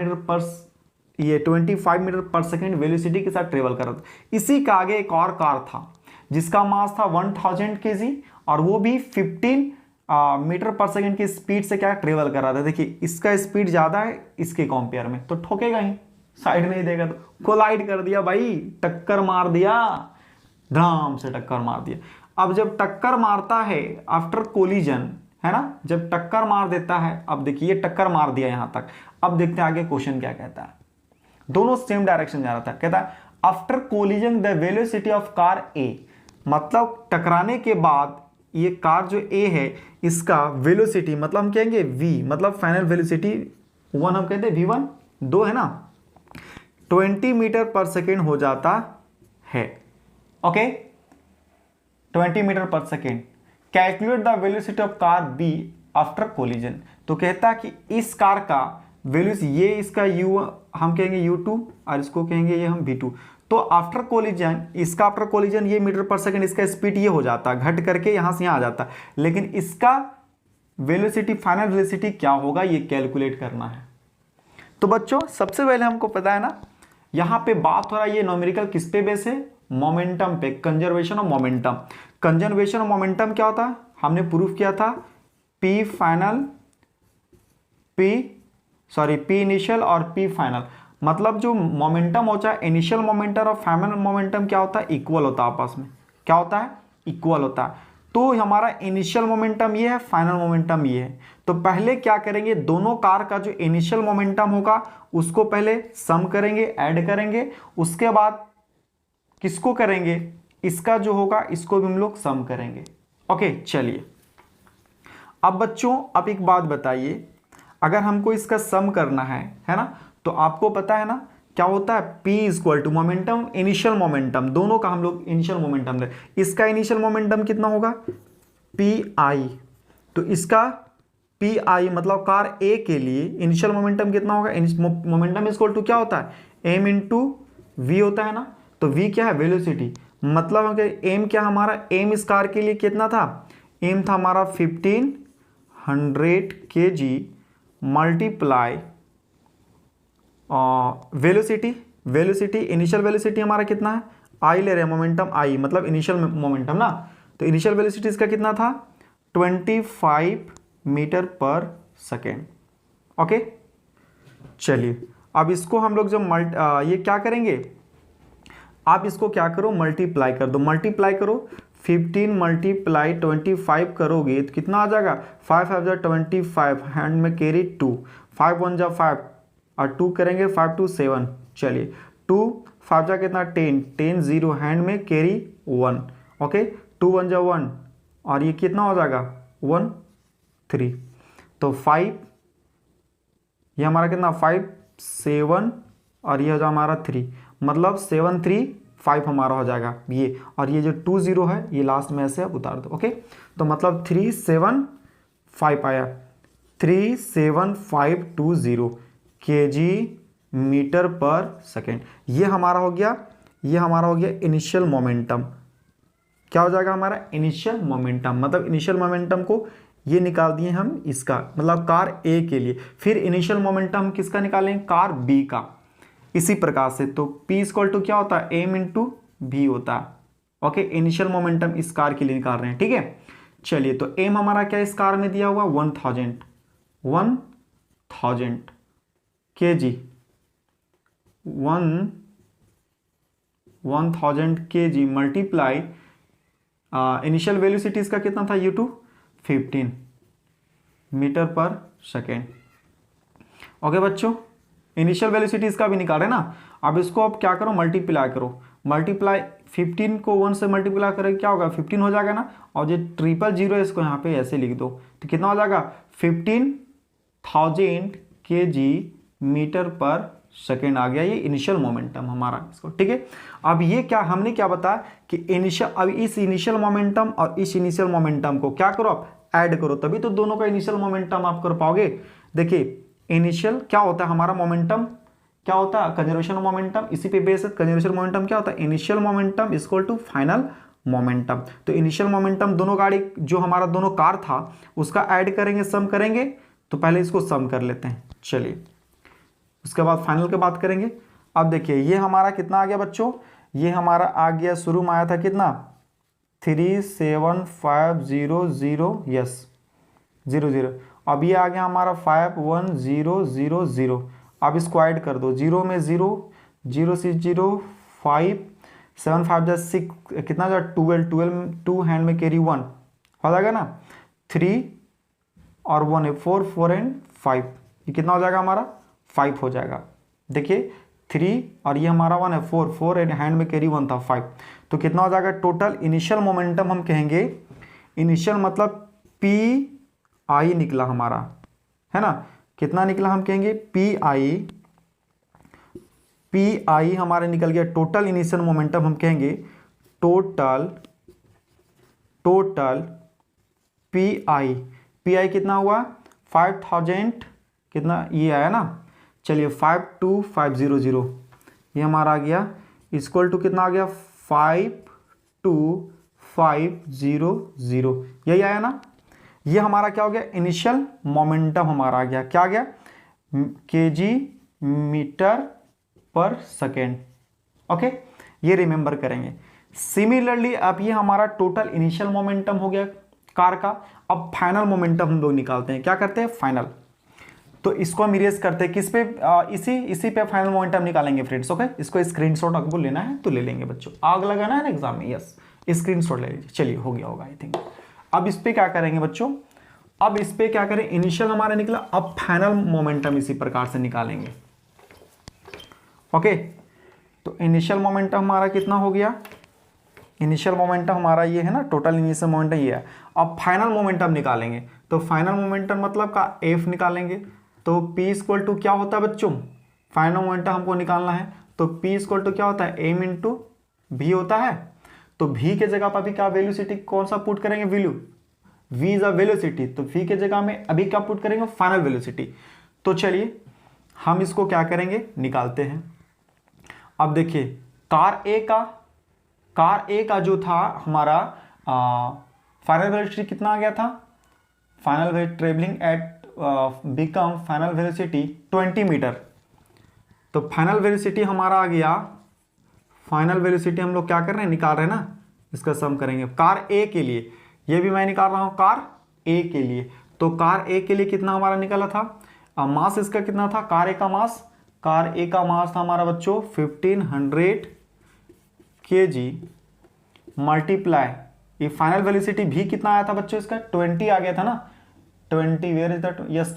मीटर पर सेकेंड वेलोसिटी के साथ ट्रेवल कर रहा था। इसी का आगे एक और कार था जिसका मास था 1000 kg और वो भी 15 मीटर पर सेकंड की स्पीड से क्या ट्रेवल कर रहा था, देखिए इसका स्पीड ज्यादा है इसके कंपेयर में, तो ठोकेगा ही, साइड नहीं देगा, तो कोलाइड कर दिया भाई, टक्कर मार दिया, धड़ाम से टक्कर मार दिया। अब जब टक्कर मारता है आफ्टर कोलिजन, है ना, जब टक्कर मार देता है, अब देखिए टक्कर मार दिया यहां तक। अब देखते हैं आगे क्वेश्चन क्या कहता है, दोनों सेम डायरेक्शन जा रहा था, कहता है after collision the velocity of car A, मतलब टकराने के बाद ये कार जो ए है इसका वेलोसिटी, मतलब हम कहेंगे v, मतलब फाइनल वेलोसिटी 1 हम कहते हैं v1, 2 है ना, 20 मीटर पर सेकेंड हो जाता है। Okay, 20 metre per second. Calculate the velocity of car b after collision, तो कहता है कि इस कार का वेलोसिटी, ये इसका u हम कहेंगे u2 और इसको कहेंगे ये हम v2, तो आफ्टर कोलिजन, इसका आफ्टर कोलिजन ये मीटर पर सेकंड, इसका स्पीड ये हो जाता, घट करके यहां से यहां आ जाता, लेकिन इसका वेलोसिटी, फाइनल वेलोसिटी क्या होगा ये कैलकुलेट करना है। तो बच्चों सबसे पहले हमको पता है ना, यहां पे बात हो रहा है ये न्यूमेरिकल किस पे बेस है, मोमेंटम पे, conservation of momentum. Conservation of momentum क्या होता है, हमने प्रूफ किया था, पी फाइनल, पी इनिशियल और पी फाइनल, मतलब जो मोमेंटम होता है इनिशियल मोमेंटम और फाइनल मोमेंटम क्या होता है, इक्वल होता है आपस में, क्या होता है, इक्वल होता है। तो हमारा इनिशियल मोमेंटम ये है, फाइनल मोमेंटम ये है, तो पहले क्या करेंगे, दोनों कार का जो इनिशियल मोमेंटम होगा उसको पहले सम करेंगे, ऐड करेंगे, उसके बाद किसको करेंगे, इसका जो होगा इसको भी हम लोग सम करेंगे। ओके चलिए, अब बच्चों अब एक बात बताइए, अगर हमको इसका सम करना है ना, तो आपको पता है ना क्या होता है, P equal to momentum initial momentum, दोनों का हम लोग इनिशियल मोमेंटम दे, इसका इनिशियल मोमेंटम कितना होगा PI, तो इसका PI मतलब कार A के लिए इनिशियल मोमेंटम कितना होगा, मोमेंटम इक्वल टू क्या होता है m इंटू वी होता है ना, तो v क्या है वेलोसिटी, मतलब m क्या हमारा, m इस कार के लिए कितना था, m था हमारा 1500 kg multiply velocity initial velocity हमारा कितना है, आई ले रहे हैं, मोमेंटम आई मतलब इनिशियल मोमेंटम ना, तो इनिशियल वेलोसिटी इसका कितना था 25 मीटर पर सेकेंड। ओके चलिए, अब इसको हम लोग जब ये क्या करेंगे, आप इसको क्या करो मल्टीप्लाई कर दो, मल्टीप्लाई करो 15 मल्टीप्लाई 25 करोगे तो कितना आ जाएगा, 5 5 जा 25, हैंड में कैरी 2, 5 1 जा 5 और 2 करेंगे 5 2 7, चलिए 2 5 जा कितना 10 10 0, हैंड में कैरी 1, ओके 2 1 जा 1 और ये कितना हो जाएगा 1 3, तो 5 ये हमारा कितना 5 7 और ये हो जाएगा हमारा 3, मतलब 7 3 5 हमारा हो जाएगा ये, और ये जो 2 0 है ये लास्ट में ऐसे आप उतार दो। ओके तो मतलब 3 7 5 आया, 37520 kg मीटर पर सेकेंड, ये हमारा हो गया, ये हमारा हो गया इनिशियल मोमेंटम, क्या हो जाएगा हमारा इनिशियल मोमेंटम, मतलब इनिशियल मोमेंटम को ये निकाल दिए हम इसका, मतलब कार ए के लिए, फिर इनिशियल मोमेंटम किसका निकालेंगे, कार बी का, इसी प्रकार से। तो P इक्वल टू क्या होता है m इंटू भी होता है। ओके इनिशियल मोमेंटम इस कार के लिए निकाल रहे हैं, ठीक है चलिए, तो m हमारा क्या इस कार में दिया हुआ 1000 kg, 1000 kg multiply initial velocity इसका कितना था u2 15 metre per second. Okay बच्चों इनिशियल वेलोसिटी इसका भी निकाल रहे हैं ना, अब इसको अब क्या करो मल्टीप्लाई करो, मल्टीप्लाई 15 को 1 से मल्टीप्लाई करें क्या होगा 15 हो जाएगा ना, और जो 000 है इसको यहाँ पे ऐसे लिख दो, तो कितना हो जाएगा 15,000 kg मीटर पर सेकेंड आ गया, ये इनिशियल मोमेंटम हमारा इसको, ठीक है। अब ये क्या हमने क्या बताया कि इनिशियल, अब इस इनिशियल मोमेंटम और इस इनिशियल मोमेंटम को क्या करो आप ऐड करो, तभी तो दोनों का इनिशियल मोमेंटम आप कर पाओगे। देखिए इनिशियल क्या होता है हमारा मोमेंटम, क्या होता है कंजर्वेशन मोमेंटम, इसी पे बेस है कंजर्वेशन मोमेंटम क्या होता है initial momentum equal to final momentum. तो इनिशियल मोमेंटम दोनों गाड़ी जो हमारा दोनों कार था उसका ऐड करेंगे सम करेंगे, तो पहले इसको सम कर लेते हैं चलिए, उसके बाद फाइनल की बात करेंगे। अब देखिए ये हमारा कितना आ गया बच्चों, ये हमारा आ गया शुरू में आया था कितना 37500, यस 0 0। अब ये आ गया हमारा 5 1 0 0 0। अब इसको ऐड कर दो, 0 में 0, 0 से 0, 5 7 5 जा 6, कितना जा 12, 12 2 हैंड में कैरी 1 हो जाएगा ना, 3 और 1 है 4, 4 एंड 5, ये कितना हो जाएगा हमारा 5 हो जाएगा। देखिए 3 और ये हमारा 1 है 4, 4 एंड हैंड में कैरी 1 था 5, तो कितना हो जाएगा टोटल इनिशियल मोमेंटम हम कहेंगे, इनिशियल मतलब पी आई निकला हमारा, है ना, कितना निकला हम कहेंगे पी आई हमारे निकल गया। टोटल इनिशियल मोमेंटम हम कहेंगे टोटल पी आई कितना हुआ 5000, कितना ये आया ना, चलिए 52500 ये हमारा आ गया, इक्वल टू कितना आ गया 52500, यही आया ना। ये हमारा क्या हो गया इनिशियल मोमेंटम हमारा आ गया, क्या आ गया KG metre per second. Okay, ये रिमेंबर करेंगे। सिमिलरली अब ये हमारा टोटल इनिशियल मोमेंटम हो गया कार का। अब फाइनल मोमेंटम हम लोग निकालते हैं, क्या करते हैं फाइनल, तो इसको हम इरेज करते हैं किस पे, इसी पे फाइनल मोमेंटम निकालेंगे फ्रेंड्स। ओके, इसको स्क्रीनशॉट आपको लेना है तो ले लेंगे बच्चों, आग लगाना है ना एग्जाम में, यस स्क्रीनशॉट ले लीजिए। चलिए हो गया होगा आई थिंक। अब इस पे क्या करेंगे बच्चों, अब इस पे क्या करें, इनिशियल हमारा निकला, अब फाइनल मोमेंटम इसी प्रकार से निकालेंगे। ओके, तो इनिशियल मोमेंटम हमारा कितना हो गया, इनिशियल मोमेंटम हमारा ये है ना, टोटल इनिशियल मोमेंटम ये है। अब फाइनल मोमेंटम निकालेंगे, तो फाइनल मोमेंटम मतलब का एफ निकालेंगे, तो P इक्वल टू क्या होता है बच्चों, फाइनल मोमेंटम हमको निकालना है, तो P इक्वल टू क्या होता है m इंटू भी होता है। तो v के जगह पर अभी क्या वेलोसिटी कौन सा पुट करेंगे, value v is a velocity, तो v के जगह में अभी क्या पुट करेंगे फाइनल वेलोसिटी। तो चलिए हम इसको क्या करेंगे निकालते हैं। अब देखिए कार ए का जो था हमारा फाइनल वेलोसिटी कितना आ गया था, final travelling at become final velocity 20 metre. तो फाइनल वेलोसिटी हमारा आ गया, फाइनल वेलोसिटी हम लोग क्या कर रहे हैं निकाल रहे हैं ना, इसका सम करेंगे कार ए के लिए, ये भी मैं निकाल रहा हूं कार ए के लिए। तो कार ए के लिए कितना हमारा निकला था, मास इसका कितना था, कार ए का मास था हमारा बच्चों 1500 kg मल्टीप्लाई, ये फाइनल वेलोसिटी भी कितना आया था बच्चों इसका 20 आ गया था ना, 20 where is that, yes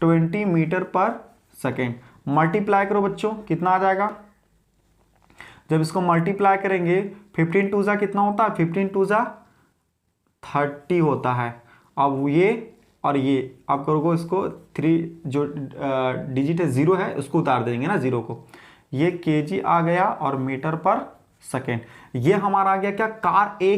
20 metre per second. Multiply करो बच्चों कितना आ जाएगा, जब इसको मल्टीप्लाई करेंगे 15 टू जा कितना होता है, 15 टू जा 30 होता है। अब ये और ये आप करोगे इसको 3 जो डिजिट है 0 है उसको उतार देंगे ना 0 को, ये केजी आ गया और मीटर पर सेकेंड। ये हमारा आ गया क्या कार ए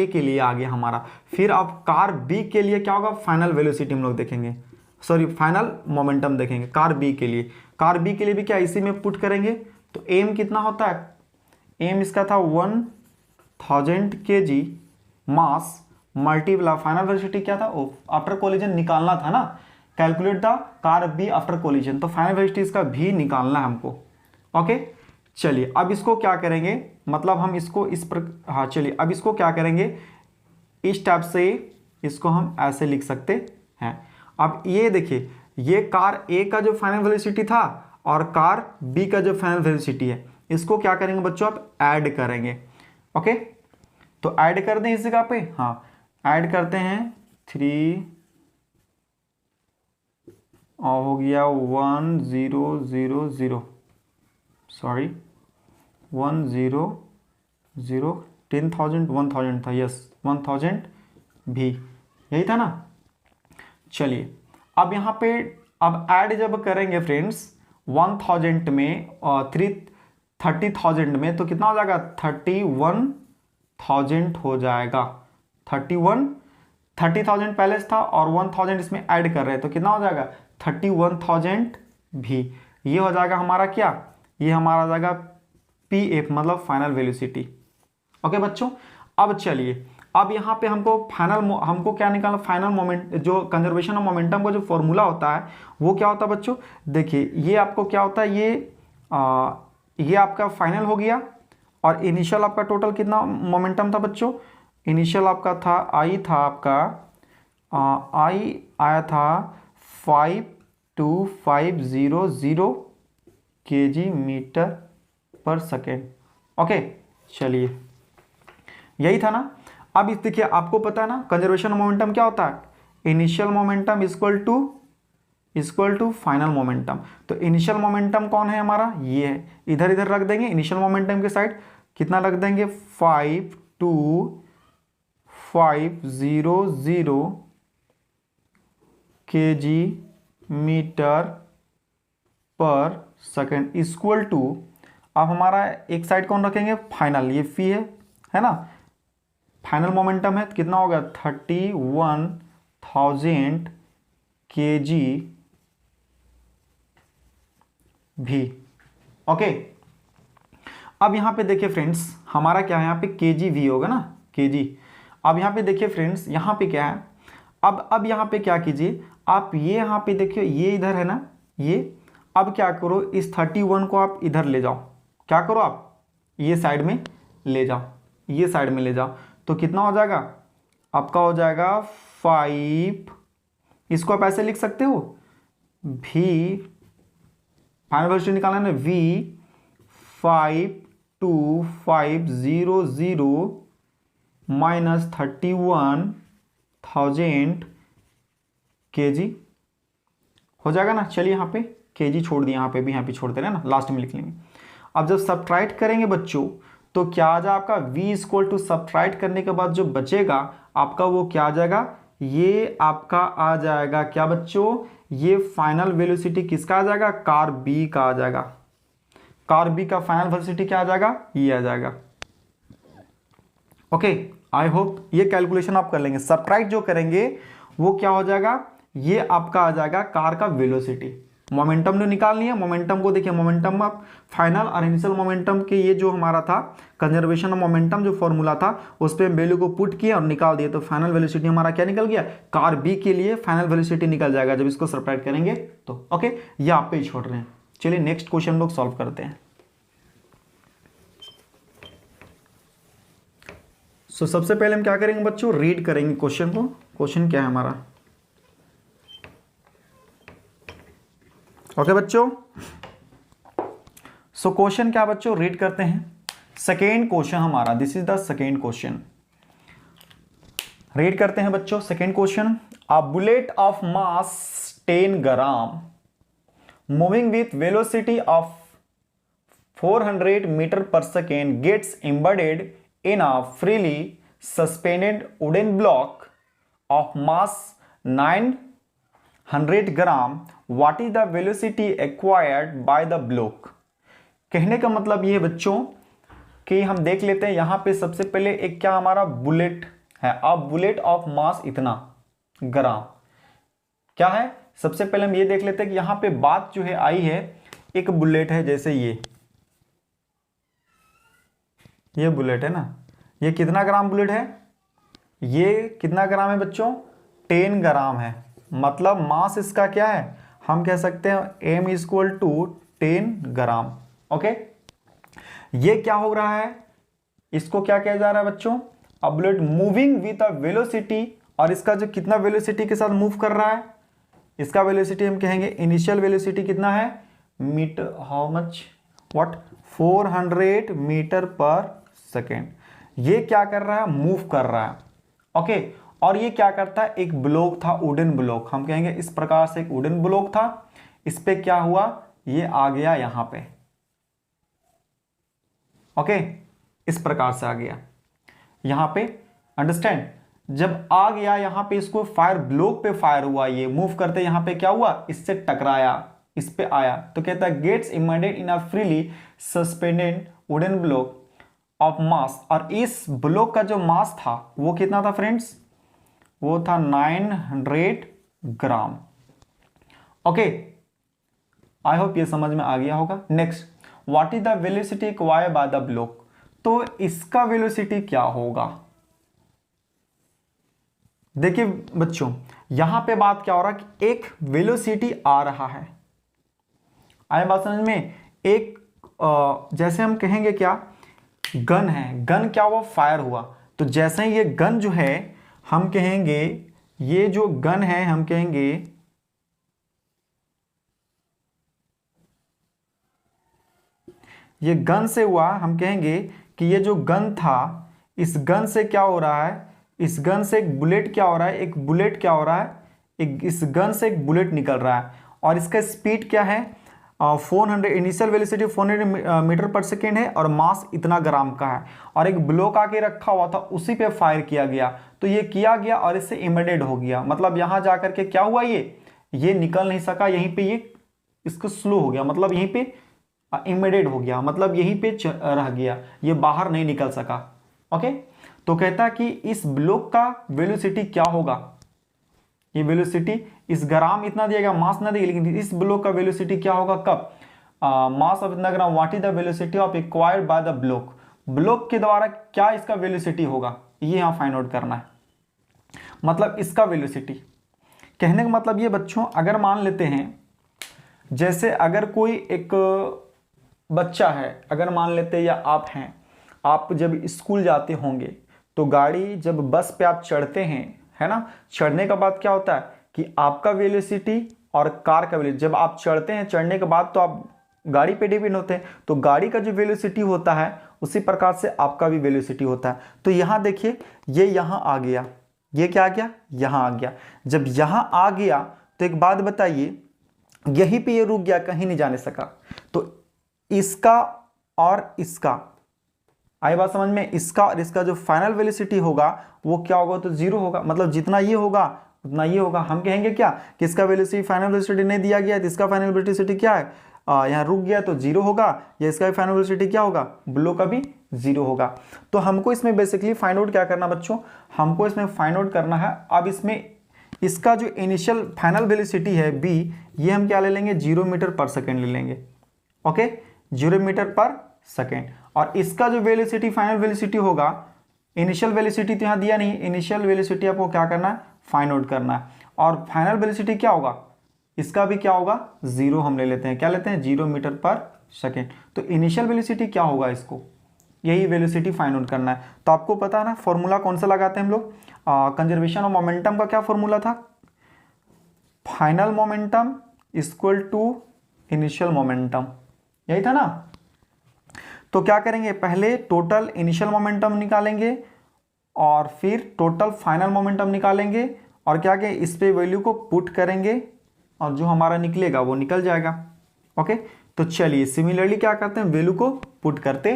के लिए आ गया हमारा। फिर अब कार बी के लिए क्या होगा, फाइनल वेलोसिटी हम लोग देखेंगे, सॉरी फाइनल मोमेंटम देखेंगे कार बी के लिए। कार बी के लिए भी क्या इसी में पुट करेंगे, तो एम कितना होता है, एम इसका था 1000 kg mass multiply final velocity क्या था, आफ्टर कोलिजन निकालना था ना, calculate the car b after collision, तो फाइनल वेलोसिटी इसका भी निकालना है हमको। ओके चलिए अब इसको क्या करेंगे, मतलब हम इसको इस पर, हाँ चलिए अब इसको क्या करेंगे, इस टाइप से इसको हम ऐसे लिख सकते हैं। अब ये देखिए ये कार ए का जो फाइनल वेलोसिटी था और कार बी का जो फाइनल वेलोसिटी है, इसको क्या करेंगे बच्चों आप ऐड करेंगे। ओके तो ऐड कर दें इस जगह पे, हाँ ऐड करते हैं 3 और हो गया 1000, सॉरी 100 10,000 1000 था, यस 1000 भी यही था ना। चलिए अब यहाँ पे अब ऐड जब करेंगे फ्रेंड्स 1000 में और 30,000 में तो कितना हो जाएगा 31,000 हो जाएगा। 30,000 पहले था और 1000 इसमें ऐड कर रहे हैं तो कितना हो जाएगा 31,000 भी। ये हो जाएगा हमारा क्या, ये हमारा हो जाएगा पी एफ मतलब फाइनल वेलोसिटी। ओके बच्चों अब चलिए अब यहाँ पे हमको क्या निकालना, फाइनल मोमेंट जो कंजर्वेशन ऑफ मोमेंटम का जो फॉर्मूला होता है वो क्या होता है बच्चों, देखिए ये आपको क्या होता है, ये आपका फाइनल हो गया और इनिशियल आपका टोटल कितना मोमेंटम था बच्चों, इनिशियल आपका था आई था आपका आई आया था 52500 kg metre per second. Okay, चलिए यही था ना। अब इस देखिए, आपको पता है ना कंजर्वेशन मोमेंटम क्या होता है, initial momentum equal to final momentum. तो इनिशियल मोमेंटम कौन है हमारा, ये है, इधर इधर रख देंगे इनिशियल मोमेंटम के साइड, कितना रख देंगे 52500 kg metre per second equal to, अब हमारा एक साइड कौन रखेंगे फाइनल, ये फी है ना, फाइनल मोमेंटम है तो कितना होगा 31,000 kg भी। ओके, अब यहां पे देखिए फ्रेंड्स, हमारा क्या है यहाँ पे kg भी होगा ना, kg। अब यहाँ पे देखिए फ्रेंड्स, यहाँ पे क्या है, अब यहाँ पे क्या कीजिए आप, ये यहाँ पे देखिए ये इधर है ना ये, अब क्या करो इस 31 को आप इधर ले जाओ, क्या करो आप ये साइड में ले जाओ, ये साइड में ले जाओ, तो कितना हो जाएगा आपका, हो जाएगा 5, इसको आप ऐसे लिख सकते हो भी, फाइनल वेलोसिटी निकालना है v 52500 माइनस 31,000 kg हो जाएगा ना। चलिए यहाँ पे kg छोड़ दिया, यहाँ पे भी, यहाँ पे छोड़ दे रहे हैं ना, लास्ट में लिख लेंगे। अब जब सब्ट्रैक्ट करेंगे बच्चों, तो क्या आ जाए आपका v इक्वल टू, सब्ट्रैक्ट करने के बाद जो बचेगा आपका वो क्या आ जाएगा, ये आपका आ जाएगा क्या बच्चों, ये फाइनल वेलोसिटी किसका आ जाएगा, कार बी का आ जाएगा, कार बी का फाइनल वेलोसिटी क्या आ जाएगा, ये आ जाएगा। ओके, आई होप ये कैलकुलेशन आप कर लेंगे, सब्ट्रैक्ट जो करेंगे वो क्या हो जाएगा, ये आपका आ जाएगा कार का वेलोसिटी। मोमेंटम जो निकालनी है, मोमेंटम को देखिए, मोमेंटम आप फाइनल और इनिशियल मोमेंटम के, ये जो हमारा था कंजर्वेशन ऑफ मोमेंटम जो फॉर्मूला था, उस पर वैल्यू को पुट किया और निकाल दिया, तो फाइनल वेलोसिटी हमारा क्या निकल गया, कार बी के लिए फाइनल वेलोसिटी निकल जाएगा जब इसको सब्ट्रैक्ट करेंगे तो। ओके, ये आप पे ही छोड़ रहे हैं। चलिए नेक्स्ट क्वेश्चन लोग सॉल्व करते हैं। सबसे पहले हम क्या करेंगे बच्चों, रीड करेंगे क्वेश्चन को। क्वेश्चन क्या है हमारा, ओके बच्चों। क्वेश्चन क्या बच्चों, रीड करते हैं। सेकेंड क्वेश्चन हमारा, this is the second question, read करते हैं बच्चों। Second question, a bullet of mass 10 gram moving with velocity of 400 metre per second gets embedded in a freely suspended wooden block of mass 900 gram. What is the velocity acquired by the block? कहने का मतलब ये है बच्चों कि हम देख लेते हैं यहाँ पे सबसे पहले एक क्या हमारा बुलेट है, अब बुलेट ऑफ मास इतना ग्राम क्या है, सबसे पहले हम ये देख लेते हैं कि यहाँ पे बात जो है आई है, एक बुलेट है, जैसे ये बुलेट है ना, ये कितना ग्राम बुलेट है, ये कितना ग्राम है बच्चों, 10 ग्राम है, मतलब मास इसका क्या है, हम कह सकते हैं m equal to 10 gram. Okay, ये क्या हो रहा है, इसको क्या कहा जा रहा है बच्चों, a bullet moving with a velocity, और इसका जो कितना वेलोसिटी के साथ मूव कर रहा है, इसका वेलोसिटी हम कहेंगे इनिशियल वेलोसिटी कितना है, metre, how much, what, 400 metre per second. ये क्या कर रहा है, मूव कर रहा है। ओके, और ये क्या करता है, एक ब्लॉक था, वुडन ब्लॉक, हम कहेंगे इस प्रकार से एक वुडन ब्लॉक था, इस पे क्या हुआ, ये आ गया यहां पे। ओके, इस प्रकार से आ गया यहां पे, अंडरस्टैंड, जब आ गया यहां पे, इसको फायर, ब्लॉक पे फायर हुआ, ये मूव करते यहां पे क्या हुआ, इससे टकराया, इस पे आया, तो कहता है gets embedded in a freely suspended wooden block of mass, और इस ब्लॉक का जो मास था वो कितना था फ्रेंड्स, वो था 900 ग्राम। ओके, आई होप ये समझ में आ गया होगा। Next, what is the velocity acquired by the block, तो इसका वेलोसिटी क्या होगा, देखिए बच्चों यहां पे बात क्या हो रहा है कि एक वेलोसिटी आ रहा है, आए बात समझ में, एक जैसे हम कहेंगे क्या, गन है, गन क्या हुआ, फायर हुआ, तो जैसे ही ये गन जो है हम कहेंगे ये जो गन है हम कहेंगे ये गन से हुआ, हम कहेंगे कि ये जो गन था, इस गन से क्या हो रहा है, इस गन से एक बुलेट क्या हो रहा है, एक बुलेट क्या हो रहा है, इस गन से एक बुलेट निकल रहा है और इसका स्पीड क्या है 400, initial velocity 400 metre per second है और मास इतना ग्राम का है और एक ब्लॉक आके रखा हुआ था, उसी पे फायर किया गया। तो ये किया गया और इससे इम्बेडेड हो गया, मतलब यहां जाकर के क्या हुआ, ये निकल नहीं सका, यहीं पे ये इसको स्लो हो गया, मतलब यहीं पे इम्बेडेड हो गया, मतलब यहीं पे रह गया, ये बाहर नहीं निकल सका। ओके, तो कहता है कि इस ब्लॉक का वेलोसिटी क्या होगा, ये वेलोसिटी इस ग्राम इतना दिया गया, मास ना दिया, लेकिन इस ब्लॉक का वेलोसिटी क्या होगा, कब मास ऑफ इतना gram, what is the velocity of acquired by the block, block के द्वारा क्या इसका वेलोसिटी होगा, ये यहां फाइंड आउट करना है। मतलब इसका वेलोसिटी कहने का मतलब ये बच्चों, अगर मान लेते हैं जैसे अगर कोई एक बच्चा है, अगर मान लेते या आप हैं, आप जब स्कूल जाते होंगे तो गाड़ी जब बस पे आप चढ़ते हैं, है ना, चढ़ने के बाद क्या होता है कि आपका वेलोसिटी और कार का वेलोसिटी, जब आप चढ़ते हैं चढ़ने के बाद तो आप गाड़ी पे डिपेंड होते हैं, तो गाड़ी का जो वेलोसिटी होता है उसी प्रकार से आपका भी वेलोसिटी होता है। तो यहां देखिए ये यहां आ गया, ये क्या आ गया, यहां आ गया। जब यहां आ गया तो एक बात बताइए, यहीं पे ये रुक गया, कहीं नहीं जाने सका, तो इसका और इसका, आई बात समझ में, इसका और इसका जो फाइनल वेलोसिटी होगा वो क्या होगा, तो जीरो होगा, मतलब जितना ये होगा उतना ये होगा। हम कहेंगे क्या कि इसका वेलोसिटी फाइनल वेलोसिटी नहीं दिया गया है तो इसका फाइनल वेलोसिटी क्या है, यहाँ रुक गया तो जीरो होगा, या इसका फाइनल वेलोसिटी क्या होगा, ब्लो का भी जीरो होगा। तो हमको इसमें बेसिकली फाइंड आउट क्या करना बच्चों, हमको इसमें फाइंड आउट करना है, अब इसमें इसका जो इनिशियल फाइनल वेलोसिटी है बी, ये हम क्या ले लेंगे, 0 मीटर पर सेकेंड ले लेंगे। ओके, 0 मीटर पर सेकेंड, और इसका जो वेलोसिटी फाइनल वेलोसिटी होगा, इनिशियल वेलोसिटी तो यहाँ दिया नहीं, इनिशियल वेलोसिटी आपको क्या करना है, फाइंड आउट करना है, और फाइनल वेलोसिटी क्या होगा, इसका भी क्या होगा, 0 हम ले लेते हैं, क्या लेते हैं, 0 मीटर पर सेकेंड। तो इनिशियल वेलोसिटी क्या होगा, इसको यही वेलोसिटी फाइंड आउट करना है। तो आपको पता है ना फॉर्मूला कौन सा लगाते हैं हम लोग, कंजर्वेशन ऑफ मोमेंटम का क्या फॉर्मूला था, final momentum equal to initial momentum, यही था ना। तो क्या करेंगे, पहले टोटल इनिशियल मोमेंटम निकालेंगे और फिर टोटल फाइनल मोमेंटम निकालेंगे, और क्या कि इस पे वैल्यू को पुट करेंगे और जो हमारा निकलेगा वो निकल जाएगा। ओके, तो चलिए सिमिलरली क्या करते हैं, वैल्यू को पुट करते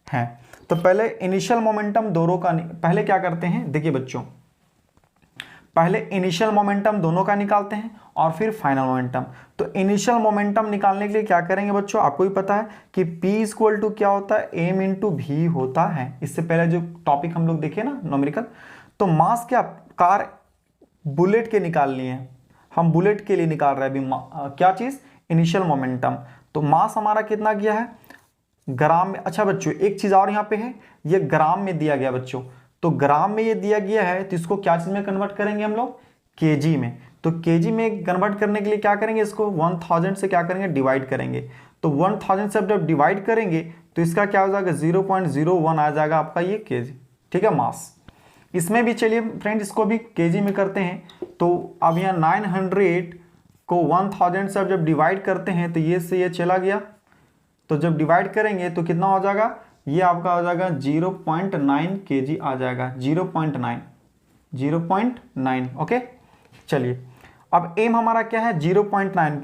हैं। तो पहले इनिशियल मोमेंटम दोनों का, पहले क्या करते हैं, देखिए बच्चों, पहले इनिशियल मोमेंटम दोनों का निकालते हैं और फिर फाइनल मोमेंटम। तो इनिशियल मोमेंटम निकालने के लिए क्या करेंगे बच्चों, आपको भी पता है कि P इक्वल टू क्या होता है, m इंटू भी होता है। इससे पहले जो टॉपिक हम लोग देखे ना न्यूमेरिकल, तो मास क्या, कार बुलेट के निकालनी है, हम बुलेट के लिए निकाल रहे हैं अभी क्या चीज, इनिशियल मोमेंटम। तो मास हमारा कितना गया है, ग्राम में। अच्छा बच्चों एक चीज और यहाँ पे है, ये ग्राम में दिया गया बच्चों, तो ग्राम में ये दिया गया है तो इसको क्या चीज में कन्वर्ट करेंगे हम लोग, केजी में। तो केजी में कन्वर्ट करने के लिए क्या करेंगे, इसको 1000 से क्या करेंगे, डिवाइड करेंगे। तो 1000 से जब डिवाइड करेंगे तो इसका क्या हो जाएगा, 0.01 आ जाएगा आपका ये केजी, ठीक है, मास। इसमें भी चलिए फ्रेंड इसको भी केजी में करते हैं। तो अब यहाँ 900 को 1000 से जब डिवाइड करते हैं तो ये से ये चला गया, तो जब डिवाइड करेंगे तो कितना हो जाएगा, ये आपका हो जाएगा 0.9 kg आ जाएगा, 0.9। ओके, चलिए अब एम हमारा क्या है, 0.9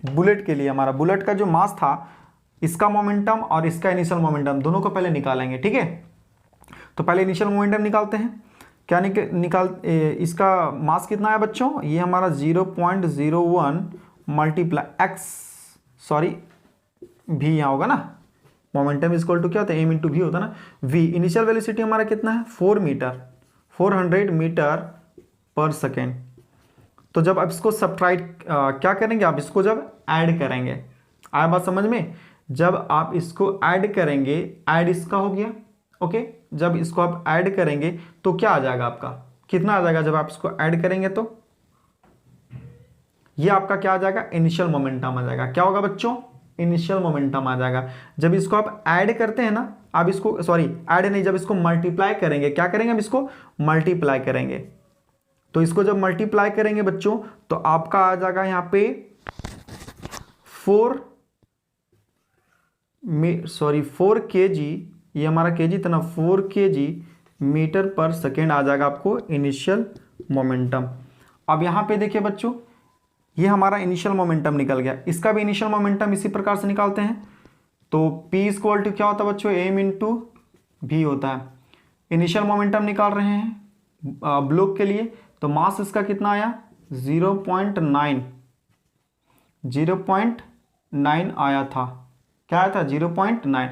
बुलेट के लिए। हमारा बुलेट का जो मास था, इसका मोमेंटम और इसका इनिशियल मोमेंटम दोनों को पहले निकालेंगे, ठीक है। तो पहले इनिशियल मोमेंटम निकालते हैं, क्या इसका मास कितना है बच्चों, ये हमारा 0.01 मल्टीप्लाई एक्स, सॉरी भी यहाँ होगा ना, मोमेंटम इक्वल टू क्या होता है, एम इंटू भी होता है ना, वी। इनिशियल वेलोसिटी हमारा कितना है, 400 मीटर पर सेकेंड। तो जब आप इसको सब्ट्रैक्ट क्या करेंगे, आप इसको जब ऐड करेंगे, आया बात समझ में, जब आप इसको ऐड करेंगे, ऐड इसका हो गया। ओके, जब इसको आप ऐड करेंगे तो क्या आ जाएगा आपका, कितना आ जाएगा, जब आप इसको ऐड करेंगे तो ये आपका क्या आ जाएगा, इनिशियल मोमेंटम आ जाएगा। क्या होगा बच्चों, इनिशियल मोमेंटम आ जाएगा। जब इसको आप ऐड करते हैं ना, आप इसको सॉरी ऐड नहीं, जब इसको मल्टीप्लाई करेंगे, क्या करेंगे हम इसको मल्टीप्लाई करेंगे, तो इसको जब मल्टीप्लाई करेंगे बच्चों तो आपका आ जाएगा यहाँ पे 4 kg, ये हमारा kg था ना, 4 kg मीटर पर सेकेंड आ जाएगा आपको इनिशियल मोमेंटम। अब यहाँ पे देखिए बच्चों, ये हमारा इनिशियल मोमेंटम निकल गया, इसका भी इनिशियल मोमेंटम इसी प्रकार से निकालते हैं। तो P इक्वल टू क्या होता है बच्चों, m इंटू भी होता है। इनिशियल मोमेंटम निकाल रहे हैं ब्लॉक के लिए, तो मास इसका कितना आया 0.9 आया था। क्या आया था 0.9।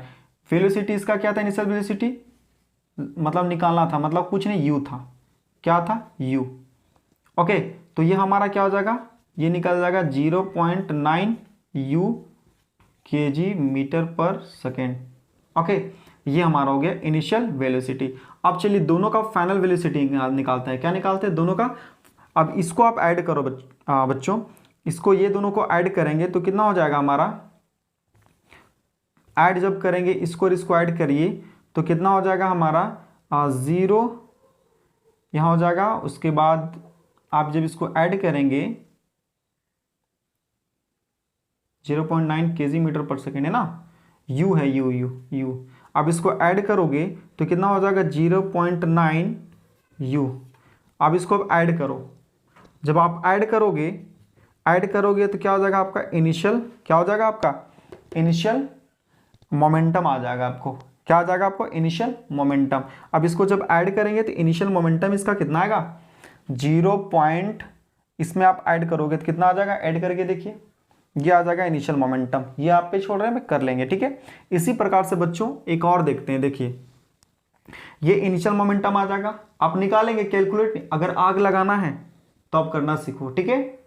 वेलोसिटी इसका क्या था, इनिशियल वेलोसिटी मतलब निकालना था, मतलब कुछ नहीं, u था। क्या था u। ओके, तो ये हमारा क्या हो जाएगा, ये निकल जाएगा 0.9 u kg metre per second. Okay, ये हमारा हो गया इनिशियल वेलोसिटी। अब चलिए दोनों का फाइनल वेलोसिटी निकालते हैं। क्या निकालते हैं दोनों का, अब इसको आप ऐड करो बच्चों, इसको ये दोनों को ऐड करेंगे तो कितना हो जाएगा हमारा, ऐड जब करेंगे इसको और इसको ऐड करिए तो कितना हो जाएगा हमारा 0 यहाँ हो जाएगा। उसके बाद आप जब इसको ऐड करेंगे 0.9 kg मीटर पर सेकेंड है ना, u है u। अब इसको ऐड करोगे तो कितना हो जाएगा 0.9 u। अब इसको अब ऐड करो, जब आप ऐड करोगे तो क्या हो जाएगा आपका इनिशियल, क्या हो जाएगा आपका इनिशियल मोमेंटम आ जाएगा आपको। क्या आ जाएगा आपको इनिशियल मोमेंटम। अब इसको जब ऐड करेंगे तो इनिशियल मोमेंटम इसका कितना आएगा 0. इसमें आप ऐड करोगे तो कितना आ जाएगा, ऐड करके देखिए ये आ जाएगा इनिशियल मोमेंटम। ये आप पे छोड़ रहे हैं, मैं कर लेंगे, ठीक है। इसी प्रकार से बच्चों एक और देखते हैं, देखिए ये इनिशियल मोमेंटम आ जाएगा, आप निकालेंगे कैलकुलेट। अगर आग लगाना है तो आप करना सीखो, ठीक है।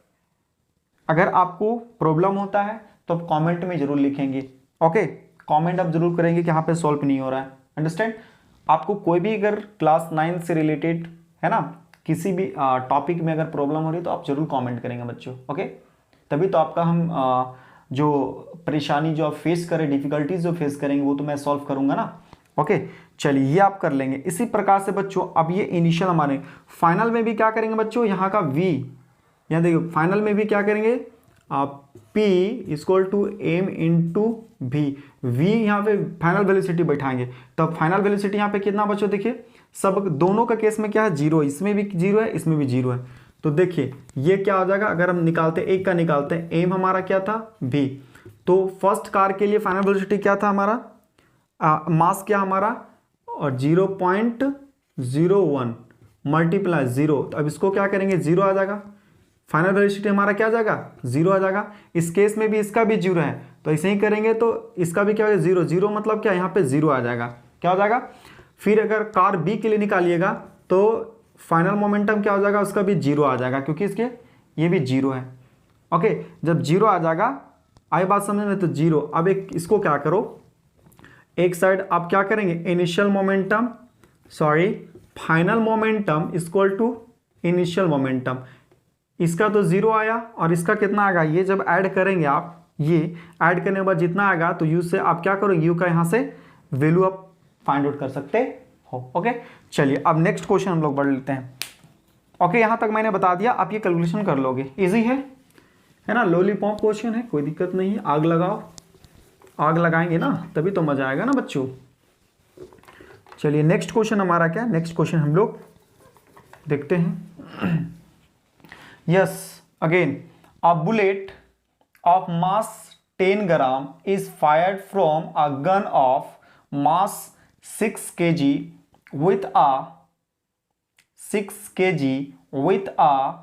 अगर आपको प्रॉब्लम होता है तो आप कमेंट में जरूर लिखेंगे, ओके, कमेंट आप जरूर करेंगे कि यहाँ पे सॉल्व नहीं हो रहा है, अंडरस्टैंड। आपको कोई भी अगर क्लास 9 से रिलेटेड है ना, किसी भी टॉपिक में अगर प्रॉब्लम हो रही है तो आप जरूर कमेंट करेंगे बच्चों, ओके। तभी तो आपका हम जो परेशानी जो आप फेस करें, डिफिकल्टीज जो फेस करेंगे वो तो मैं सॉल्व करूंगा ना, ओके। चलिए ये आप कर लेंगे। इसी प्रकार से बच्चों अब ये इनिशियल हमारे फाइनल में भी क्या करेंगे बच्चों, यहाँ का v, यहाँ देखिए फाइनल में भी क्या करेंगे आप P equal to m into v। v यहाँ पे फाइनल वेलोसिटी बैठाएंगे, तब फाइनल वेलोसिटी यहाँ पे कितना बच्चों, देखिए सब दोनों का केस में क्या है 0, इसमें भी 0 है, इसमें भी 0 है। तो देखिए ये क्या हो जाएगा, अगर हम निकालते एक का निकालते हैं, एम हमारा क्या था v, तो फर्स्ट कार के लिए फाइनल वेलोसिटी क्या था हमारा, मास क्या हमारा, और 0.01 मल्टीप्लाई 0। तो अब इसको क्या करेंगे 0 आ जाएगा, फाइनल वेलोसिटी हमारा क्या आ जाएगा 0 आ जाएगा। इस केस में भी इसका भी 0 है, तो ऐसे ही करेंगे तो इसका भी क्या हो जाएगा 0 मतलब क्या, यहाँ पे 0 आ जाएगा। क्या हो जाएगा, फिर अगर कार बी के लिए निकालिएगा तो फाइनल मोमेंटम क्या हो जाएगा, उसका भी 0 आ जाएगा, क्योंकि इसके ये भी 0 है, ओके। जब 0 आ जाएगा, आई बात समझ में, तो 0। अब एक इसको क्या करो, एक साइड आप क्या करेंगे initial momentum, sorry final momentum equal to initial momentum. इसका तो 0 आया और इसका कितना आएगा, ये जब ऐड करेंगे आप, ये ऐड करने के बाद जितना आएगा तो u से आप क्या करो, u का यहाँ से वैल्यू आप फाइंड आउट कर सकते हो, ओके। चलिए अब नेक्स्ट क्वेश्चन हम लोग बढ़ लेते हैं, ओके। यहाँ तक मैंने बता दिया, आप ये कैलकुलेशन कर लोगे, इजी है ना, लॉलीपॉप क्वेश्चन है, कोई दिक्कत नहीं है। आग लगाओ, आग लगाएंगे ना तभी तो मजा आएगा ना बच्चों। चलिए नेक्स्ट क्वेश्चन हमारा क्या, नेक्स्ट क्वेश्चन हम लोग देखते हैं। Yes, again, a bullet of mass 10 gram is fired from a gun of mass 6 kg with a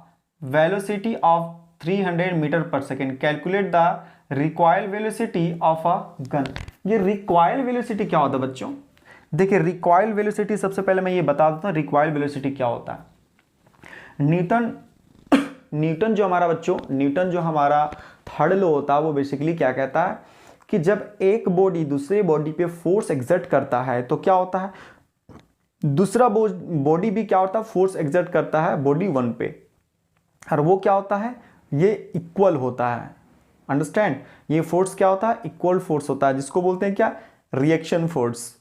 velocity of 300 meter per second. Calculate the recoil velocity of a gun. ये recoil velocity क्या होता है बच्चों, देखिए recoil velocity सबसे पहले मैं ये बता देता हूँ recoil velocity क्या होता है। न्यूटन जो हमारा बच्चों, न्यूटन जो हमारा थर्ड लॉ होता है वो बेसिकली क्या कहता है कि जब एक बॉडी दूसरे बॉडी पे फोर्स एक्सर्ट करता है तो क्या होता है, दूसरा बॉडी भी क्या होता है फोर्स एक्सर्ट करता है बॉडी वन पे, और वो क्या होता है, ये इक्वल होता है, अंडरस्टैंड। ये फोर्स क्या होता है, इक्वल फोर्स होता है, जिसको बोलते हैं क्या, रिएक्शन फोर्स,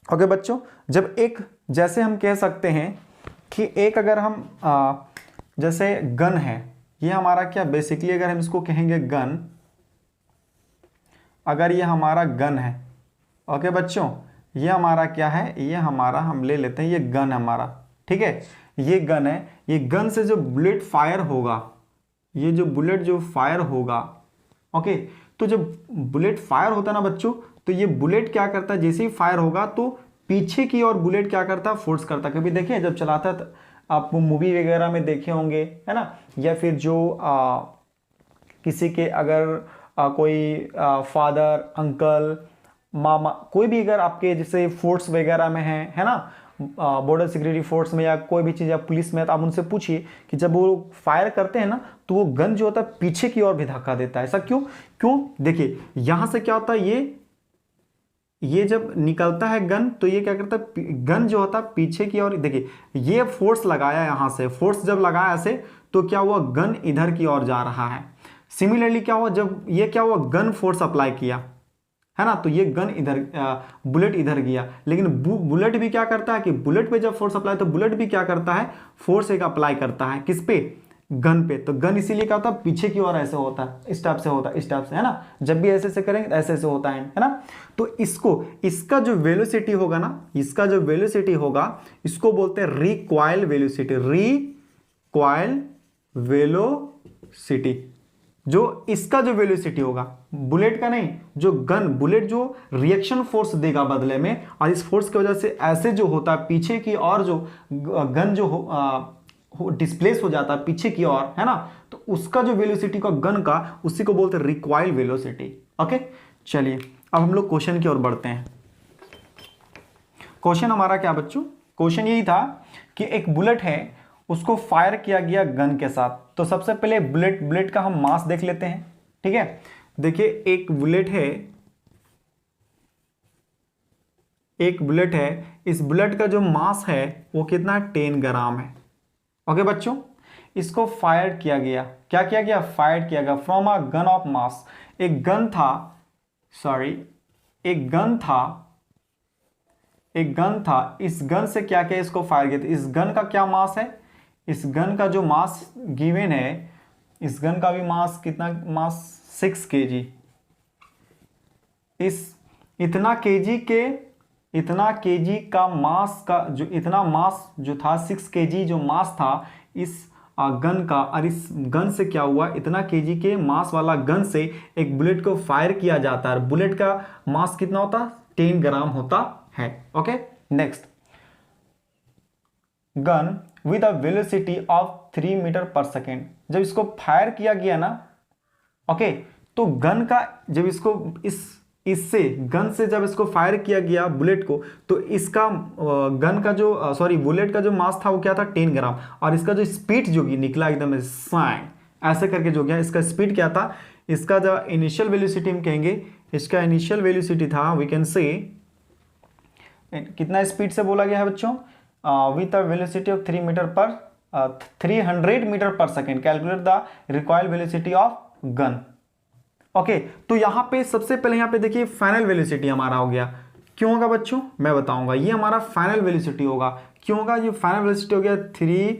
ओके बच्चों। जब एक, जैसे हम कह सकते हैं कि एक अगर हम जैसे गन है, ये हमारा क्या बेसिकली अगर हम इसको कहेंगे गन, अगर ये हमारा गन है, ओके बच्चों, ये हमारा क्या है, ये हमारा हम ले लेते हैं ये गन हमारा, ठीक है, ये गन है। ये गन से जो बुलेट फायर होगा, ये जो बुलेट जो फायर होगा, ओके, तो जब बुलेट फायर होता है ना बच्चों, तो ये बुलेट क्या करता है, जैसे ही फायर होगा तो पीछे की ओर बुलेट क्या करता है, फोर्स करता है। कभी देखिए जब चलाता है, आप मूवी वगैरह में देखे होंगे, है ना, या फिर जो किसी के अगर कोई फादर, अंकल, मामा, कोई भी अगर आपके जैसे फोर्स वगैरह में है ना, बॉर्डर सिक्योरिटी फोर्स में या कोई भी चीज़ या पुलिस में, तो आप उनसे पूछिए कि जब वो फायर करते हैं ना, तो वो गन जो होता है पीछे की ओर भी धक्का देता है। ऐसा क्यों? देखिए यहां से क्या होता है, ये जब निकलता है गन, तो ये क्या करता है, गन जो होता है पीछे की ओर, देखिए ये फोर्स लगाया, यहां से फोर्स जब लगाया ऐसे, तो क्या हुआ, गन इधर की ओर जा रहा है। सिमिलरली क्या हुआ, जब ये क्या हुआ, गन फोर्स अप्लाई किया, है ना, तो ये गन इधर, बुलेट इधर गया। लेकिन बुलेट भी क्या करता है कि बुलेट पे जब फोर्स अप्लाई, तो बुलेट भी क्या करता है, फोर्स एक अप्लाई करता है, किस पे, गन पे। तो गन इसीलिए क्या होता है, पीछे की ओर ऐसे होता है, इस टाइप से होता है, इस टाइप से, है ना, जब भी ऐसे से करेंगे ऐसे ऐसे होता है ना। तो इसका जो वेलोसिटी होगा ना, इसका जो वेलोसिटी होगा, इसको बोलते हैं रिकॉइल वेलोसिटी, रिकॉइल वेलोसिटी। जो इसका जो वेलोसिटी होगा, बुलेट का नहीं, जो गन, बुलेट जो रिएक्शन फोर्स देगा बदले में, और इस फोर्स की वजह से ऐसे जो होता है पीछे की ओर, जो गन जो डिस्प्लेस हो जाता है पीछे की ओर, है ना, तो उसका जो वेलोसिटी का गन का, उसी को बोलते हैं रिकॉइल वेलोसिटी। ओके, चलिए अब हम लोग क्वेश्चन की ओर बढ़ते हैं। क्वेश्चन हमारा क्या बच्चों, क्वेश्चन यही था कि एक बुलेट है, उसको फायर किया गया गन के साथ। तो सबसे पहले बुलेट का हम मास देख लेते हैं, ठीक है। देखिए एक बुलेट है, इस बुलेट का जो मास है वो कितना, 10 ग्राम है। ओके बच्चों, इसको फायर किया गया, क्या किया गया, फायर किया गया from a gun of mass. एक गन था, इस गन से क्या किया, इसको फायर किया। इस गन का क्या मास है, इस गन का जो मास गिवन है, इस गन का भी मास कितना, मास 6 kg। इतना केजी का मास का जो, इतना मास जो था 6 kg जो मास था इस गन का, और इस गन से क्या हुआ, इतना केजी के मास वाला गन से एक बुलेट को फायर किया जाता है। बुलेट का मास कितना होता, 10 ग्राम होता है। Okay, next, gun with a velocity of 3 metre per second. जब इसको फायर किया गया ना, ओके, तो गन का जब इसको इससे गन से जब इसको फायर किया गया बुलेट को, तो इसका गन का जो बुलेट का जो मास था वो क्या था, 10 ग्राम। और इसका जो स्पीड जो निकला एकदम ऐसे करके जो गया, इसका स्पीड क्या था, इसका जो इनिशियल वेलोसिटी हम कहेंगे, इसका इनिशियल वेलोसिटी था, वी कैन से, कितना स्पीड से बोला गया है बच्चों, with a velocity of 3 metre per 300 metre per second, calculate the recoil velocity of gun. Okay, तो यहां पे सबसे पहले यहां पे देखिए फाइनल वेलोसिटी हमारा हो गया। क्यों होगा बच्चों, मैं बताऊंगा। ये हमारा फाइनल वेलोसिटी होगा, क्यों होगा, ये फाइनल वेलोसिटी हो गया 300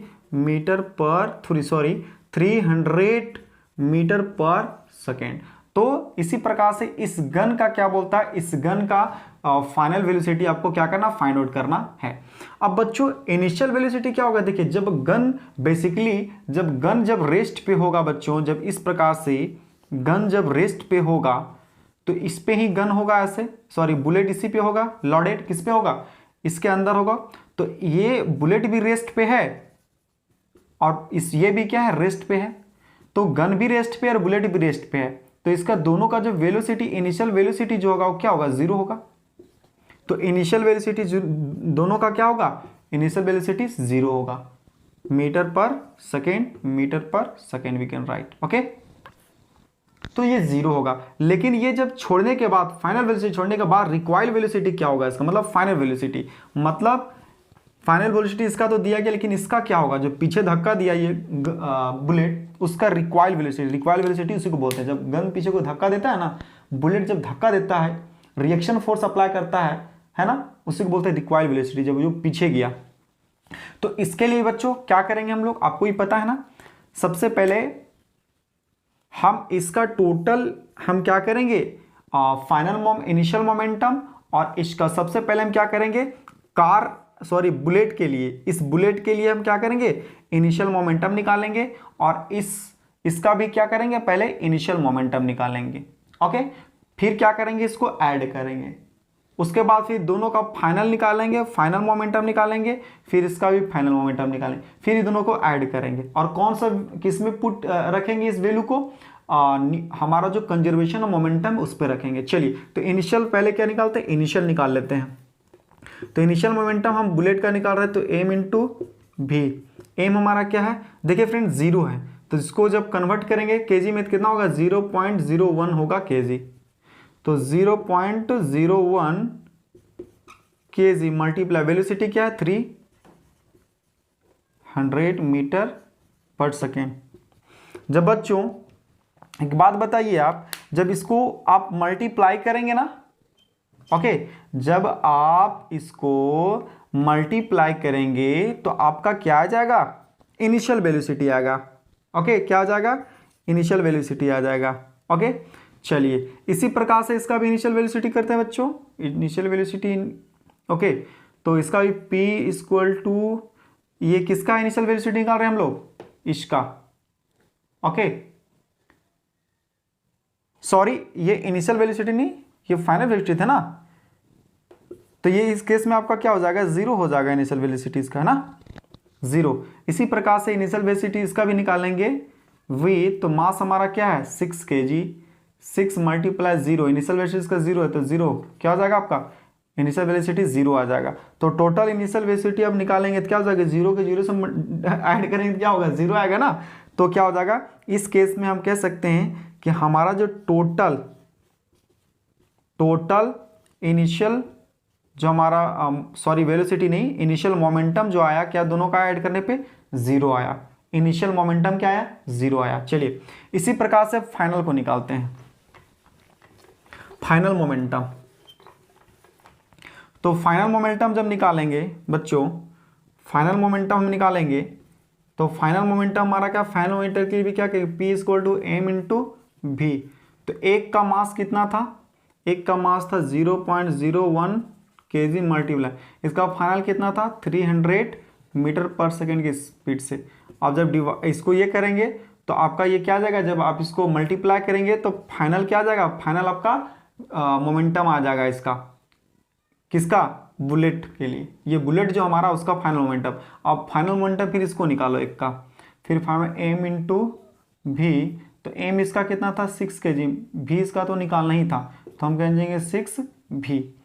मीटर पर सेकेंड। तो इसी प्रकार से इस गन का क्या बोलता है, इस गन का फाइनल वेलोसिटी आपको क्या करना, फाइंड आउट करना है। अब बच्चों इनिशियल वेलोसिटी क्या होगा, देखिए जब गन जब रेस्ट पे होगा बच्चों, जब इस प्रकार से गन जब रेस्ट पे होगा, तो इस पे ही गन होगा, बुलेट इसी पे होगा, लॉडेड किस पे होगा, इसके अंदर होगा। तो ये बुलेट भी रेस्ट पे है, और ये भी क्या है, रेस्ट पे है। तो गन भी रेस्ट पे है और बुलेट भी रेस्ट पे है, तो इसका दोनों का जो वेलोसिटी, इनिशियल वेलोसिटी जो होगा वो क्या होगा, 0 होगा। तो इनिशियल वेलोसिटी दोनों का क्या होगा, इनिशियल वेलोसिटी 0 होगा, metre per second we can write. Okay, तो ये 0 होगा। लेकिन ये जब छोड़ने के बाद, फाइनल वेलोसिटी छोड़ने के बाद रिक्वायर्ड वेलोसिटी क्या होगा, इसका मतलब फाइनल वेलोसिटी, इसका तो दिया गया, लेकिन इसका क्या होगा, जो पीछे धक्का दिया ये बुलेट, उसका रिक्वायर्ड वेलोसिटी उसी को बोलते हैं। जब गन पीछे को धक्का देता है ना, बुलेट जब धक्का देता है, रिएक्शन फोर्स अप्लाई करता है ना, उसी को बोलते हैं रिक्वायर्ड वेलोसिटी, जब जो पीछे गया। तो इसके लिए बच्चों क्या करेंगे हम लोग, आपको ही पता है ना, सबसे पहले हम इसका टोटल हम क्या करेंगे, इनिशियल मोमेंटम, और इसका सबसे पहले हम क्या करेंगे, बुलेट के लिए, इस बुलेट के लिए हम क्या करेंगे, इनिशियल मोमेंटम निकालेंगे, और इसका भी क्या करेंगे, पहले इनिशियल मोमेंटम निकालेंगे। ओके, फिर क्या करेंगे, इसको ऐड करेंगे, उसके बाद फिर दोनों का फाइनल निकालेंगे, फाइनल मोमेंटम निकालेंगे, फिर इसका भी फाइनल मोमेंटम निकालेंगे, फिर ये दोनों को ऐड करेंगे, और कौन सा किस में पुट रखेंगे इस वैल्यू को, हमारा जो कंजर्वेशन ऑफ मोमेंटम उस पर रखेंगे। चलिए, तो इनिशियल पहले क्या निकालते हैं, इनिशियल निकाल लेते हैं। तो इनिशियल मोमेंटम हम बुलेट का निकाल रहे हैं, तो एम इंटू भी, एम हमारा क्या है, देखिए फ्रेंड 0 है, तो इसको जब कन्वर्ट करेंगे केजी में कितना होगा, 0.01 होगा केजी। तो 0.01 केजी मल्टीप्लाई वेलोसिटी क्या है, 300 मीटर पर सेकेंड। जब बच्चों एक बात बताइए, आप जब इसको आप मल्टीप्लाई करेंगे ना, ओके, जब आप इसको मल्टीप्लाई करेंगे तो आपका क्या आ जाएगा, इनिशियल वेलोसिटी आएगा। ओके, क्या आ जाएगा, इनिशियल वेलोसिटी आ जाएगा। ओके, चलिए इसी प्रकार से इसका भी इनिशियल वेलोसिटी करते हैं बच्चों, इनिशियल वेलोसिटी। ओके, तो इसका भी P इक्वल टू, ये किसका इनिशियल वेलोसिटी निकाल रहे हैं हम लोग, इसका। ओके, सॉरी, ये इनिशियल वेलोसिटी नहीं, ये फाइनल वेलोसिटी था ना, तो ये इस केस में आपका क्या हो जाएगा, 0 हो जाएगा इनिशियल वेलोसिटी इसका, है ना, 0। इसी प्रकार से इनिशियल वेलोसिटी इसका भी निकालेंगे v, तो मास हमारा क्या है 6 kg, 6 मल्टीप्लाई 0, इनिशियल वेलोसिटी इसका 0 है, तो 0 क्या हो जाएगा आपका, इनिशियल वेलोसिटी 0 आ जाएगा। तो टोटल इनिशियल वेलोसिटी अब निकालेंगे तो क्या हो जाएगा, 0 के 0 से ऐड करेंगे तो क्या होगा, 0 आएगा ना। तो क्या हो जाएगा, इस केस में हम कह सकते हैं कि हमारा जो टोटल इनिशियल जो हमारा वेलोसिटी नहीं, इनिशियल मोमेंटम जो आया, क्या दोनों का ऐड करने पे 0 आया, इनिशियल मोमेंटम क्या आया, 0 आया। चलिए इसी प्रकार से फाइनल को निकालते हैं, फाइनल मोमेंटम। तो फाइनल मोमेंटम जब निकालेंगे बच्चों, फाइनल मोमेंटम हम निकालेंगे, तो फाइनल मोमेंटम हमारा क्या, फाइनल मोमेंटम के लिए भी क्या कहेंगे, P equal to m into भी। तो एक का मास कितना था, एक का मास था 0.01 kg मल्टीप्लाई, इसका फाइनल कितना था 300 मीटर पर सेकेंड की स्पीड से। अब जब इसको ये करेंगे तो आपका ये क्या आ जाएगा, जब आप इसको मल्टीप्लाई करेंगे तो फाइनल क्या आ जाएगा, फाइनल आपका मोमेंटम आ जाएगा इसका, किसका, बुलेट के लिए, ये बुलेट जो हमारा उसका फाइनल मोमेंटम। अब फाइनल मोमेंटम फिर इसको निकालो एक का, फिर फाइनल एम इंटू भी, तो एम इसका कितना था 6 kg, भी इसका तो निकालना ही था, तो हम कह देंगे 6 भी।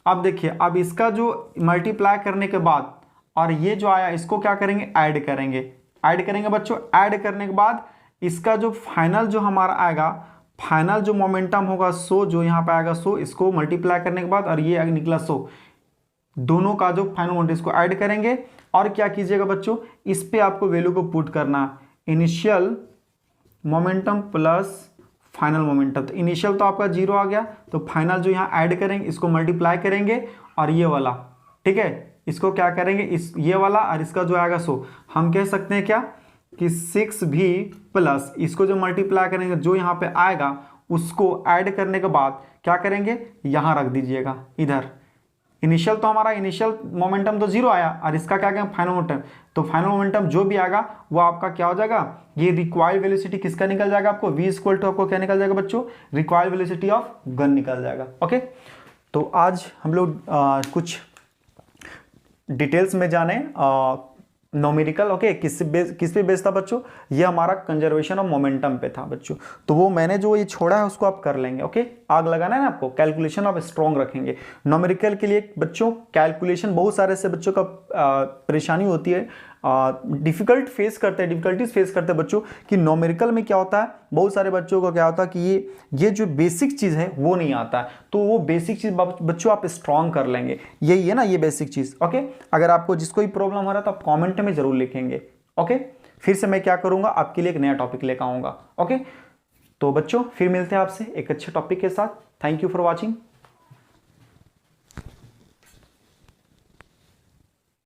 अब देखिए, अब इसका जो मल्टीप्लाई करने के बाद और ये जो आया इसको क्या करेंगे, ऐड करेंगे बच्चों। ऐड करने के बाद इसका जो फाइनल जो हमारा आएगा, फाइनल जो मोमेंटम होगा 100, जो यहाँ पे आएगा 100, इसको मल्टीप्लाई करने के बाद और ये निकला 100, दोनों का जो फाइनल मोमेंटम इसको ऐड करेंगे, और क्या कीजिएगा बच्चों, इस पे आपको वैल्यू को पुट करना, initial momentum plus final momentum. तो इनिशियल तो आपका 0 आ गया, तो फाइनल जो यहाँ ऐड करेंगे इसको मल्टीप्लाई करेंगे, और ये वाला, ठीक है, इसको क्या करेंगे, इस ये वाला और इसका जो आएगा 100, हम कह सकते हैं क्या कि 6 भी प्लस इसको जो मल्टीप्लाई करेंगे, जो यहाँ पे आएगा उसको ऐड करने के बाद क्या करेंगे, यहाँ रख दीजिएगा इधर। इनिशियल तो हमारा इनिशियल मोमेंटम तो 0 आया, और इसका क्या कहें, फाइनल मोमेंटम। तो फाइनल मोमेंटम जो भी आएगा वो आपका क्या हो जाएगा, ये रिक्वायर्ड वेलोसिटी किसका निकल जाएगा, आपको v इक्वल टू आपको क्या निकल जाएगा बच्चों, रिक्वायर्ड वेलोसिटी ऑफ गन निकल जाएगा। ओके, तो आज हम लोग कुछ डिटेल्स में जाने नोमेरिकल। ओके, किस पे बेस था बच्चों, ये हमारा कंजर्वेशन ऑफ मोमेंटम पे था बच्चों। तो वो मैंने जो ये छोड़ा है उसको आप कर लेंगे। ओके, आग लगाना है ना आपको, कैलकुलेशन आप स्ट्रॉन्ग रखेंगे। नोमेरिकल के लिए बच्चों कैलकुलेशन बहुत सारे से बच्चों का परेशानी होती है, डिफिकल्टीज फेस करते हैं बच्चों कि नोमेरिकल में क्या होता है, बहुत सारे बच्चों को क्या होता है कि ये जो बेसिक चीज़ है वो नहीं आता है। तो वो बेसिक चीज़ बच्चों आप स्ट्रॉन्ग कर लेंगे, यही है ना ये बेसिक चीज़। ओके, अगर आपको जिसको भी प्रॉब्लम हो रहा है तो आप कॉमेंट में जरूर लिखेंगे। ओके, फिर से मैं क्या करूँगा, आपके लिए एक नया टॉपिक लेकर आऊँगा। ओके, तो बच्चों फिर मिलते हैं आपसे एक अच्छे टॉपिक के साथ। Thank you for watching.